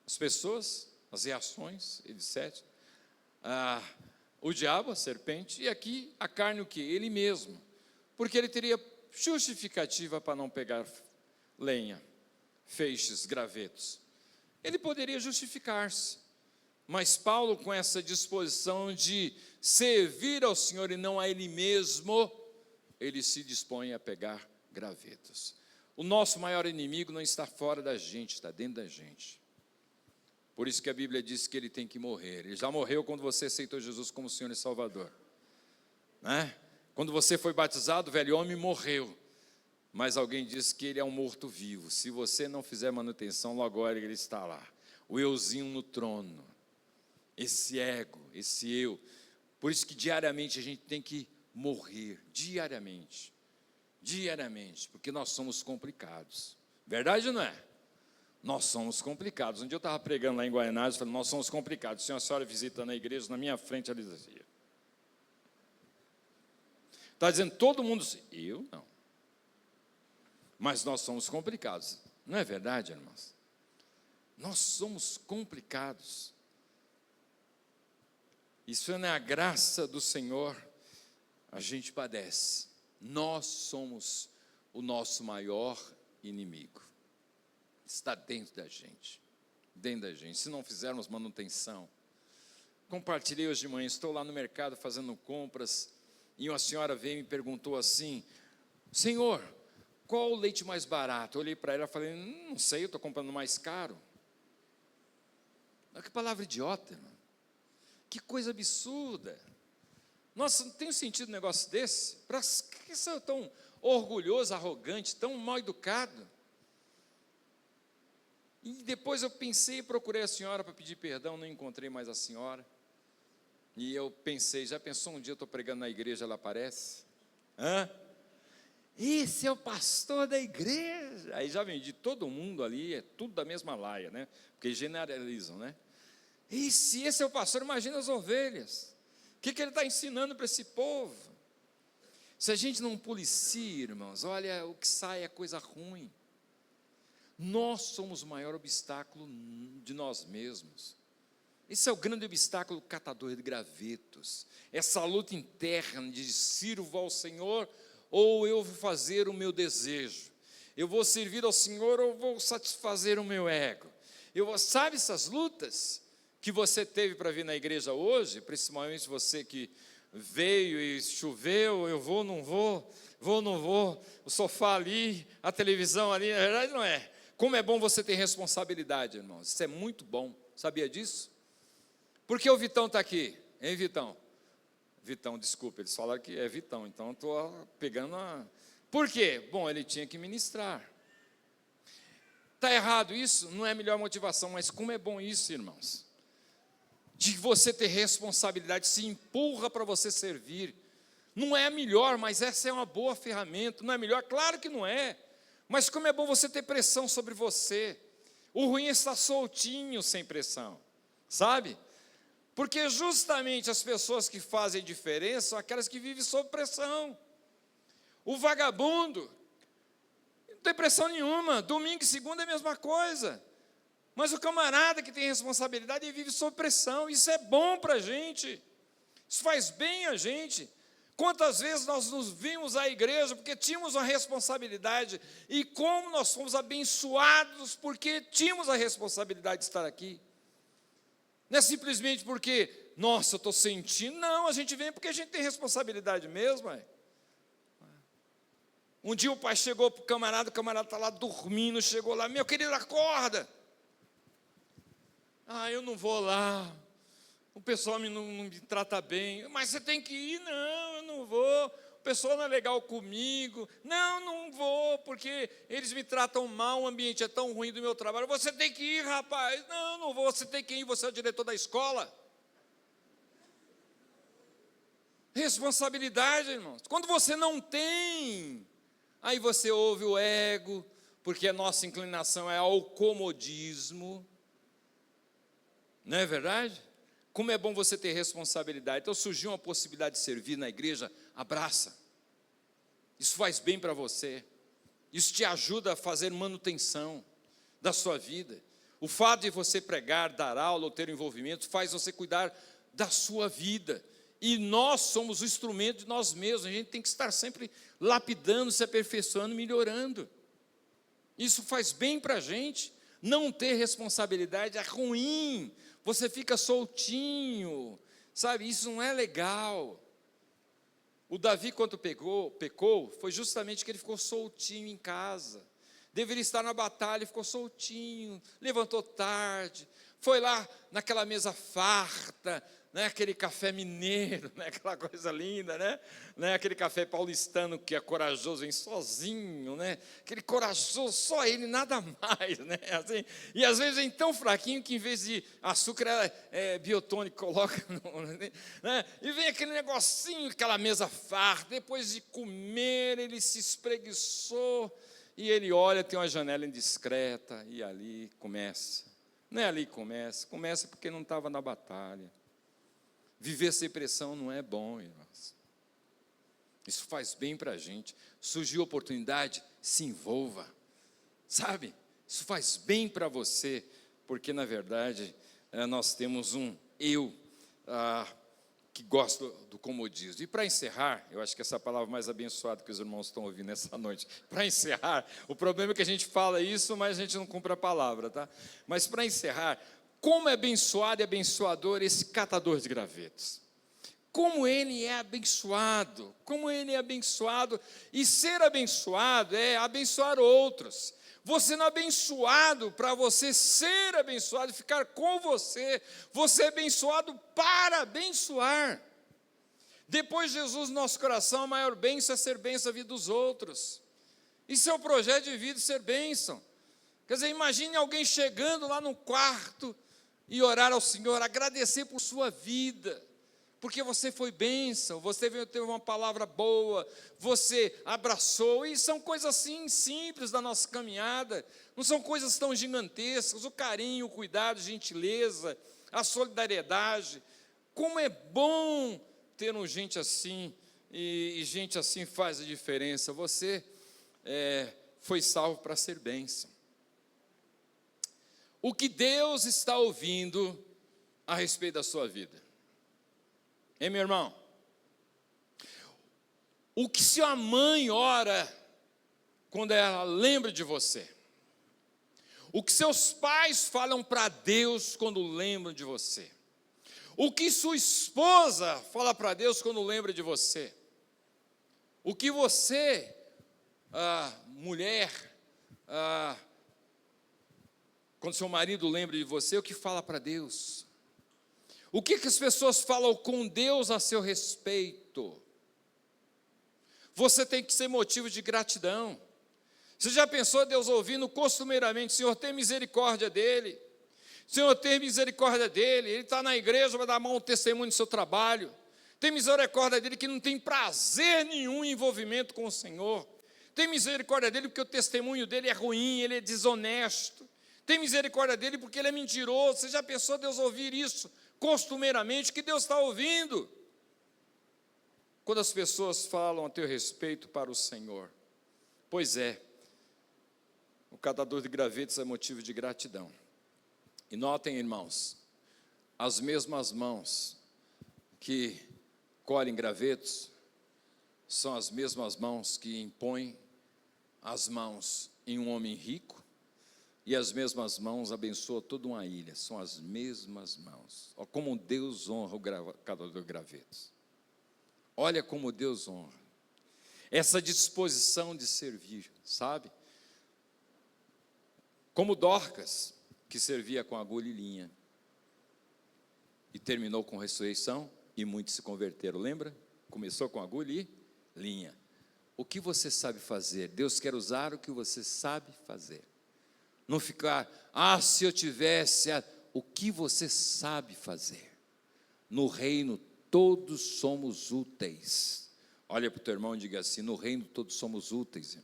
as pessoas, as reações, etc. O diabo, a serpente, e aqui a carne o quê? Ele mesmo, porque ele teria justificativa para não pegar lenha, feixes, gravetos. Ele poderia justificar-se, mas Paulo, com essa disposição de servir ao Senhor e não a ele mesmo, ele se dispõe a pegar gravetos. O nosso maior inimigo não está fora da gente, está dentro da gente. Por isso que a Bíblia diz que ele tem que morrer. Ele já morreu quando você aceitou Jesus como Senhor e Salvador, né? Quando você foi batizado, o velho homem morreu. Mas alguém disse que ele é um morto-vivo. Se você não fizer manutenção, logo agora ele está lá. O euzinho no trono. Esse ego, esse eu. Por isso que diariamente a gente tem que morrer. Diariamente. Diariamente. Porque nós somos complicados. Verdade ou não é? Nós somos complicados. Um dia eu estava pregando lá em Guaianazes, falei, nós somos complicados. Tinha uma senhora visitando a igreja, na minha frente ela dizia. Está dizendo todo mundo, eu não. Mas nós somos complicados. Não é verdade, irmãos? Nós somos complicados. Isso não é a graça do Senhor, a gente padece. Nós somos o nosso maior inimigo. Está dentro da gente. Dentro da gente. Se não fizermos manutenção. Compartilhei hoje de manhã, estou lá no mercado fazendo compras, e uma senhora veio e me perguntou assim, Senhor, qual o leite mais barato? Eu olhei para ela e falei, não sei, eu estou comprando mais caro. Que palavra idiota, irmão. Que coisa absurda. Nossa, não tem sentido um negócio desse? Para que você é tão orgulhoso, arrogante, tão mal educado? E depois eu pensei e procurei a senhora para pedir perdão, não encontrei mais a senhora. E eu pensei, já pensou um dia eu estou pregando na igreja, ela aparece? Esse é o pastor da igreja. Aí já vendi todo mundo ali, é tudo da mesma laia, né? Porque generalizam, né? E se esse é o pastor, imagina as ovelhas. O que ele está ensinando para esse povo? Se a gente não policia, irmãos, olha, o que sai é coisa ruim. Nós somos o maior obstáculo de nós mesmos. Esse é o grande obstáculo do catador de gravetos. Essa luta interna de sirvo ao Senhor ou eu vou fazer o meu desejo. Eu vou servir ao Senhor ou vou satisfazer o meu ego. Sabe essas lutas que você teve para vir na igreja hoje? Principalmente você que veio e choveu, eu vou, não vou, o sofá ali, a televisão ali, na verdade não é. Como é bom você ter responsabilidade, irmãos. Isso é muito bom. Sabia disso? Por que o Vitão está aqui? Hein, Vitão? Vitão, desculpa, eles falaram que é Vitão, então eu estou pegando a... Por quê? Bom, ele tinha que ministrar. Está errado isso? Não é a melhor motivação, mas como é bom isso, irmãos? De você ter responsabilidade, se empurra para você servir. Não é a melhor, mas essa é uma boa ferramenta. Não é melhor? Claro que não é. Mas como é bom você ter pressão sobre você. O ruim é estar soltinho, sem pressão. Sabe? Porque justamente as pessoas que fazem diferença são aquelas que vivem sob pressão. O vagabundo não tem pressão nenhuma. Domingo e segunda é a mesma coisa. Mas o camarada que tem responsabilidade, ele vive sob pressão. Isso é bom para a gente. Isso faz bem a gente. Quantas vezes nós nos vimos à igreja porque tínhamos uma responsabilidade. E como nós fomos abençoados porque tínhamos a responsabilidade de estar aqui. Não é simplesmente porque, nossa, eu estou sentindo. Não, a gente vem porque a gente tem responsabilidade mesmo. Um dia o pai chegou para o camarada está lá dormindo, chegou lá, meu querido, acorda. Eu não vou lá, o pessoal não me trata bem. Mas você tem que ir. Não, eu não vou, o pessoal não é legal comigo. Não vou, porque eles me tratam mal, o ambiente é tão ruim do meu trabalho. Você tem que ir, rapaz. Não vou, você tem que ir, você é o diretor da escola. Responsabilidade, irmãos. Quando você não tem, aí você ouve o ego, porque a nossa inclinação é ao comodismo. Não é verdade? Como é bom você ter responsabilidade. Então surgiu uma possibilidade de servir na igreja, abraça. Isso faz bem para você. Isso te ajuda a fazer manutenção da sua vida. O fato de você pregar, dar aula ou ter envolvimento faz você cuidar da sua vida. E nós somos o instrumento de nós mesmos. A gente tem que estar sempre lapidando, se aperfeiçoando, melhorando. Isso faz bem para a gente. Não ter responsabilidade é ruim. Você fica soltinho, sabe? Isso não é legal. O Davi, quando pecou, foi justamente que ele ficou soltinho em casa. Deveria estar na batalha, ficou soltinho, levantou tarde, foi lá naquela mesa farta, né? Aquele café mineiro, né? Aquela coisa linda, né? Aquele café paulistano que é corajoso, vem sozinho, né? Aquele corajoso, só ele, nada mais, né? Assim, e às vezes vem tão fraquinho que em vez de açúcar é biotônico, coloca, né? E vem aquele negocinho, aquela mesa farta, depois de comer, ele se espreguiçou, e ele olha, tem uma janela indiscreta, e ali começa. Não é ali que começa porque não estava na batalha. Viver sem pressão não é bom, irmãos. Isso faz bem para a gente. Surgiu oportunidade, se envolva. Sabe? Isso faz bem para você, porque na verdade nós temos um eu que gosta do comodismo. E para encerrar, eu acho que essa palavra mais abençoada que os irmãos estão ouvindo nessa noite. Para encerrar, o problema é que a gente fala isso, mas a gente não cumpre a palavra, tá? Mas para encerrar, como é abençoado e abençoador esse catador de gravetos. Como ele é abençoado, e ser abençoado é abençoar outros. Você não é abençoado para você ser abençoado e ficar com você. Você é abençoado para abençoar. Depois de Jesus no nosso coração, a maior bênção é ser bênção à vida dos outros. Isso é o projeto de vida, ser bênção. Quer dizer, imagine alguém chegando lá no quarto e orar ao Senhor, agradecer por sua vida, porque você foi bênção, você teve uma palavra boa, você abraçou, e são coisas assim simples da nossa caminhada, não são coisas tão gigantescas, o carinho, o cuidado, a gentileza, a solidariedade. Como é bom ter gente assim, e gente assim faz a diferença. Você foi salvo para ser bênção. O que Deus está ouvindo a respeito da sua vida? Hein, meu irmão? O que sua mãe ora quando ela lembra de você? O que seus pais falam para Deus quando lembram de você? O que sua esposa fala para Deus quando lembra de você? O que você, mulher, quando seu marido lembra de você, o que fala para Deus? O que as pessoas falam com Deus a seu respeito? Você tem que ser motivo de gratidão. Você já pensou Deus ouvindo costumeiramente: Senhor, tem misericórdia dele, Senhor, tem misericórdia dele, ele está na igreja, vai dar mão ao testemunho do seu trabalho, tem misericórdia dele que não tem prazer nenhum em envolvimento com o Senhor, tem misericórdia dele porque o testemunho dele é ruim, ele é desonesto, tem misericórdia dele porque ele é mentiroso. Você já pensou Deus ouvir isso costumeiramente? O que Deus está ouvindo? Quando as pessoas falam a teu respeito para o Senhor, pois é, o catador de gravetos é motivo de gratidão. E notem, irmãos, as mesmas mãos que colhem gravetos são as mesmas mãos que impõem as mãos em um homem rico, e as mesmas mãos abençoam toda uma ilha. São as mesmas mãos. Olha como Deus honra o catador de gravetos. Olha como Deus honra essa disposição de servir, sabe? Como Dorcas, que servia com agulha e linha, e terminou com ressurreição, e muitos se converteram, lembra? Começou com agulha e linha. O que você sabe fazer? Deus quer usar o que você sabe fazer. Não ficar, se eu tivesse, o que você sabe fazer. No reino, todos somos úteis. Olha para o teu irmão e diga assim: no reino todos somos úteis.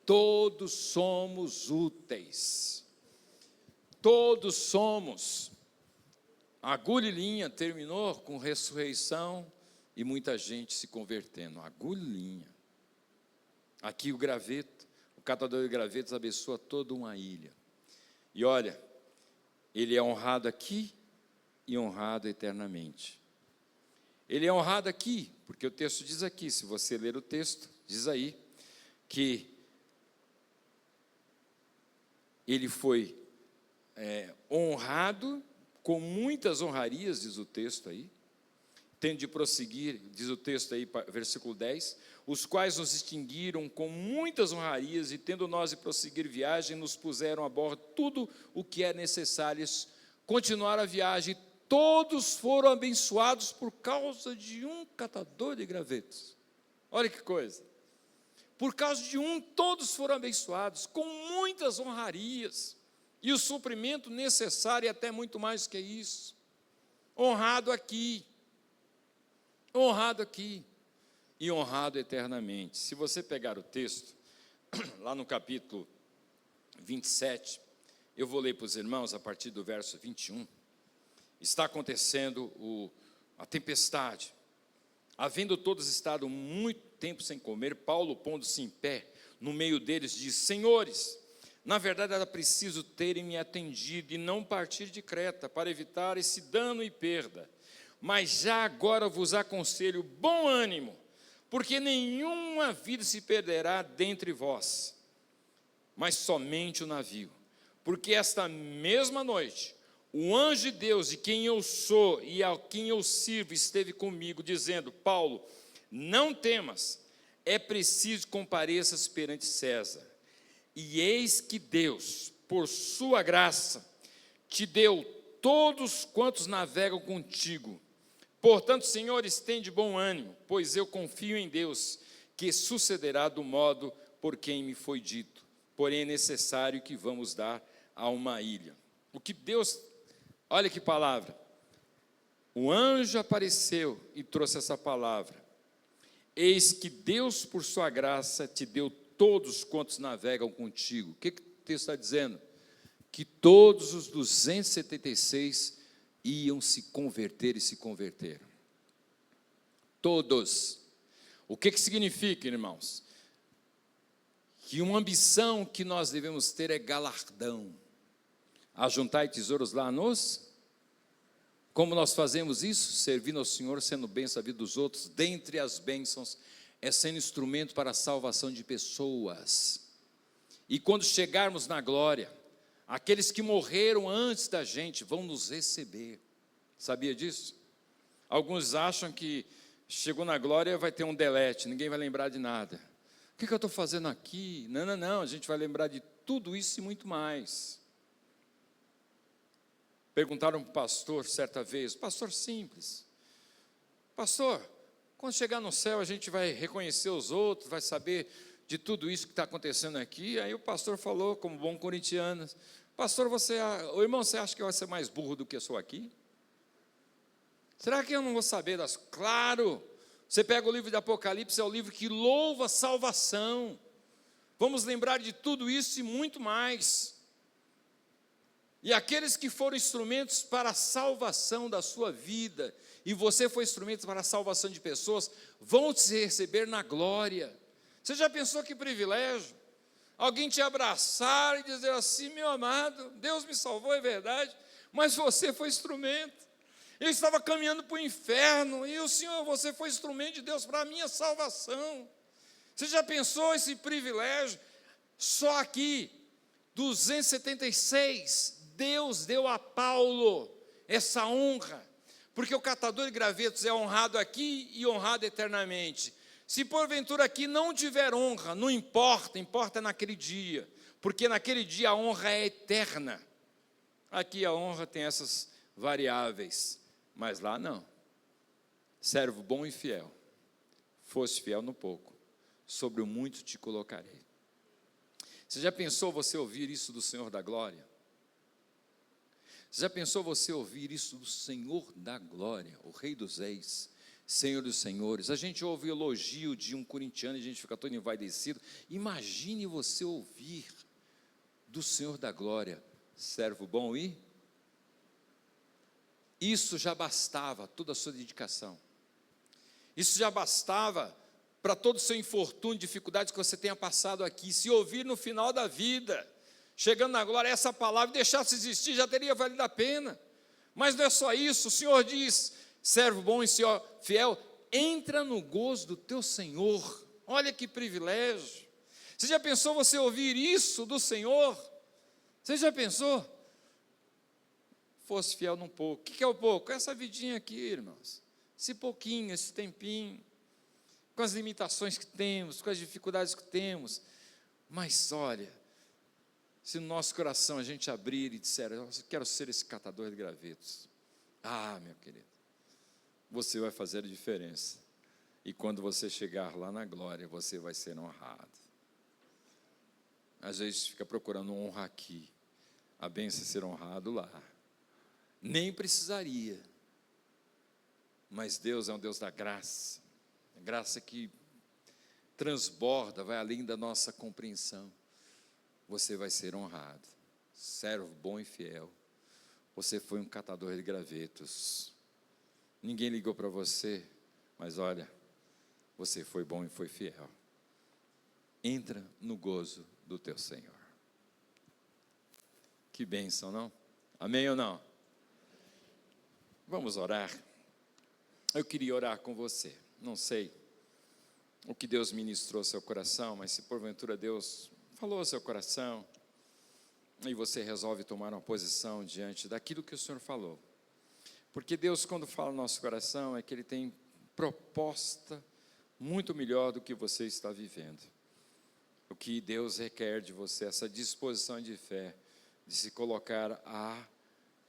Todos somos úteis. Todos somos. Agulha e linha terminou com ressurreição e muita gente se convertendo. Agulha e linha. Aqui o graveto, o catador de gravetos abençoa toda uma ilha. E olha, ele é honrado aqui e honrado eternamente. Ele é honrado aqui, porque o texto diz aqui, se você ler o texto, diz aí, que ele foi honrado com muitas honrarias, diz o texto aí, tendo de prosseguir, diz o texto aí, versículo 10, os quais nos extinguiram com muitas honrarias, e tendo nós de prosseguir viagem, nos puseram a bordo tudo o que é necessário, continuar a viagem. Todos foram abençoados por causa de um catador de gravetos. Olha que coisa. Por causa de um, todos foram abençoados, com muitas honrarias, e o suprimento necessário, e até muito mais que isso. Honrado aqui, e honrado eternamente. Se você pegar o texto, lá no capítulo 27, eu vou ler para os irmãos a partir do verso 21, está acontecendo a tempestade. Havendo todos estado muito tempo sem comer, Paulo, pondo-se em pé, no meio deles, diz: Senhores, na verdade era preciso terem me atendido e não partir de Creta, para evitar esse dano e perda. Mas já agora vos aconselho bom ânimo, porque nenhuma vida se perderá dentre vós, mas somente o navio. Porque esta mesma noite, o anjo de Deus, de quem eu sou e a quem eu sirvo, esteve comigo, dizendo: Paulo, não temas, é preciso que compareças perante César. E eis que Deus, por sua graça, te deu todos quantos navegam contigo. Portanto, senhores, tende bom ânimo, pois eu confio em Deus, que sucederá do modo por quem me foi dito. Porém, é necessário que vamos dar a uma ilha. O que Deus, olha que palavra. O anjo apareceu e trouxe essa palavra. Eis que Deus, por sua graça, te deu todos quantos navegam contigo. O que o texto está dizendo? Que todos os 276 iam se converter e se converteram. Todos. O que significa, irmãos? Que uma ambição que nós devemos ter é galardão. Ajuntai tesouros lá nos... Como nós fazemos isso? Servindo ao Senhor, sendo bênção à vida dos outros. Dentre as bênçãos, é sendo instrumento para a salvação de pessoas. E quando chegarmos na glória, aqueles que morreram antes da gente vão nos receber. Sabia disso? Alguns acham que chegou na glória vai ter um delete, ninguém vai lembrar de nada. O que eu estou fazendo aqui? Não, a gente vai lembrar de tudo isso e muito mais. Perguntaram para o pastor certa vez, pastor simples, pastor, quando chegar no céu a gente vai reconhecer os outros, vai saber de tudo isso que está acontecendo aqui. Aí o pastor falou, como bom corintiano, pastor, o irmão, você acha que eu vou ser mais burro do que eu sou aqui? Será que eu não vou saber das... Claro, você pega o livro de Apocalipse, é o livro que louva a salvação. Vamos lembrar de tudo isso e muito mais. E aqueles que foram instrumentos para a salvação da sua vida, e você foi instrumento para a salvação de pessoas, vão te receber na glória. Você já pensou que privilégio? Alguém te abraçar e dizer assim, meu amado, Deus me salvou, é verdade, mas você foi instrumento. Eu estava caminhando para o inferno, e o Senhor, você foi instrumento de Deus para a minha salvação. Você já pensou esse privilégio? Só aqui, 276, Deus deu a Paulo essa honra, porque o catador de gravetos é honrado aqui e honrado eternamente. Se porventura aqui não tiver honra, não importa, importa naquele dia, porque naquele dia a honra é eterna. Aqui a honra tem essas variáveis, mas lá não. Servo bom e fiel, fosse fiel no pouco, sobre o muito te colocarei. Você já pensou você ouvir isso do Senhor da glória? Você já pensou você ouvir isso do Senhor da glória, o Rei dos Reis, Senhor dos Senhores? A gente ouve o elogio de um corintiano e a gente fica todo envaidecido. Imagine você ouvir do Senhor da glória, servo bom e... Isso já bastava, toda a sua dedicação. Isso já bastava para todo o seu infortúnio, dificuldades que você tenha passado aqui. Se ouvir no final da vida, chegando na glória, essa palavra, deixasse existir, já teria valido a pena. Mas não é só isso, o Senhor diz, servo bom e Senhor fiel, entra no gozo do teu Senhor. Olha que privilégio. Você já pensou você ouvir isso do Senhor? Você já pensou? Fosse fiel num pouco. O que é o pouco? Essa vidinha aqui, irmãos. Esse pouquinho, esse tempinho, com as limitações que temos, com as dificuldades que temos. Mas olha, se no nosso coração a gente abrir e disser, eu quero ser esse catador de gravetos. Ah, meu querido, você vai fazer a diferença. E quando você chegar lá na glória, você vai ser honrado. Às vezes fica procurando honra aqui. A bênção é ser honrado lá. Nem precisaria. Mas Deus é um Deus da graça. A graça que transborda, vai além da nossa compreensão. Você vai ser honrado. Servo bom e fiel. Você foi um catador de gravetos. Ninguém ligou para você, mas olha, você foi bom e foi fiel. Entra no gozo do teu Senhor. Que bênção, não? Amém ou não? Vamos orar. Eu queria orar com você. Não sei o que Deus ministrou ao seu coração, mas se porventura Deus falou ao seu coração e você resolve tomar uma posição diante daquilo que o Senhor falou. Porque Deus, quando fala no nosso coração, é que Ele tem proposta muito melhor do que você está vivendo. O que Deus requer de você, essa disposição de fé, de se colocar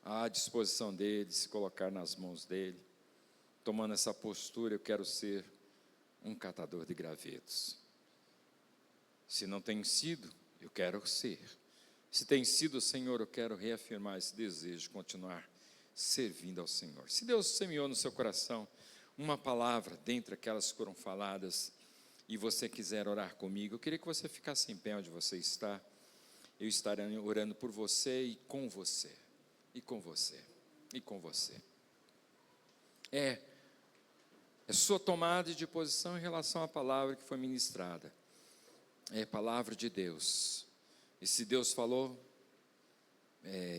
à disposição dEle, de se colocar nas mãos dEle, tomando essa postura, eu quero ser um catador de gravetos. Se não tem sido, eu quero ser. Se tem sido, Senhor, eu quero reafirmar esse desejo de continuar servindo ao Senhor. Se Deus semeou no seu coração uma palavra dentre aquelas que foram faladas e você quiser orar comigo, eu queria que você ficasse em pé onde você está. Eu estarei orando por você e com você, e com você, e com você. É sua tomada de posição em relação à palavra que foi ministrada. É a palavra de Deus. E se Deus falou,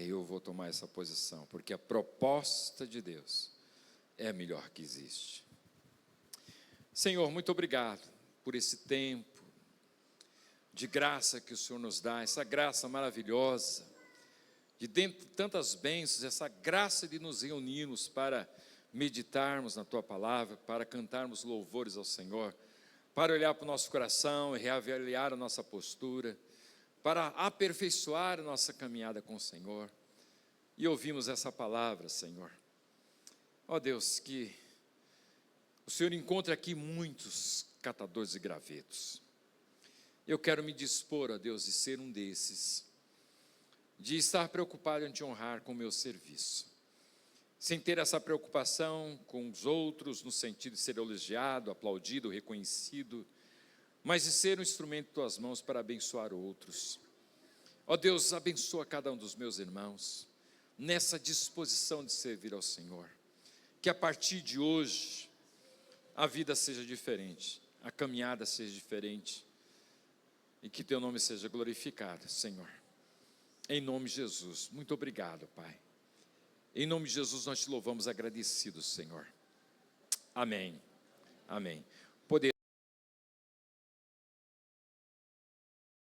eu vou tomar essa posição, porque a proposta de Deus é a melhor que existe. Senhor, muito obrigado por esse tempo de graça que o Senhor nos dá, essa graça maravilhosa, de dentro de tantas bênçãos, essa graça de nos reunirmos para meditarmos na Tua palavra, para cantarmos louvores ao Senhor, para olhar para o nosso coração e reavaliar a nossa postura, para aperfeiçoar a nossa caminhada com o Senhor. e ouvimos essa palavra, Senhor. Ó Deus, que o Senhor encontre aqui muitos catadores de gravetos. Eu quero me dispor, ó Deus, de ser um desses, de estar preocupado em te honrar com o meu serviço, sem ter essa preocupação com os outros, no sentido de ser elogiado, aplaudido, reconhecido, mas de ser um instrumento de tuas mãos para abençoar outros. Ó Deus, abençoa cada um dos meus irmãos, nessa disposição de servir ao Senhor, que a partir de hoje, a vida seja diferente, a caminhada seja diferente, e que teu nome seja glorificado, Senhor. Em nome de Jesus, muito obrigado, Pai. Em nome de Jesus nós te louvamos agradecidos, Senhor. Amém. Amém.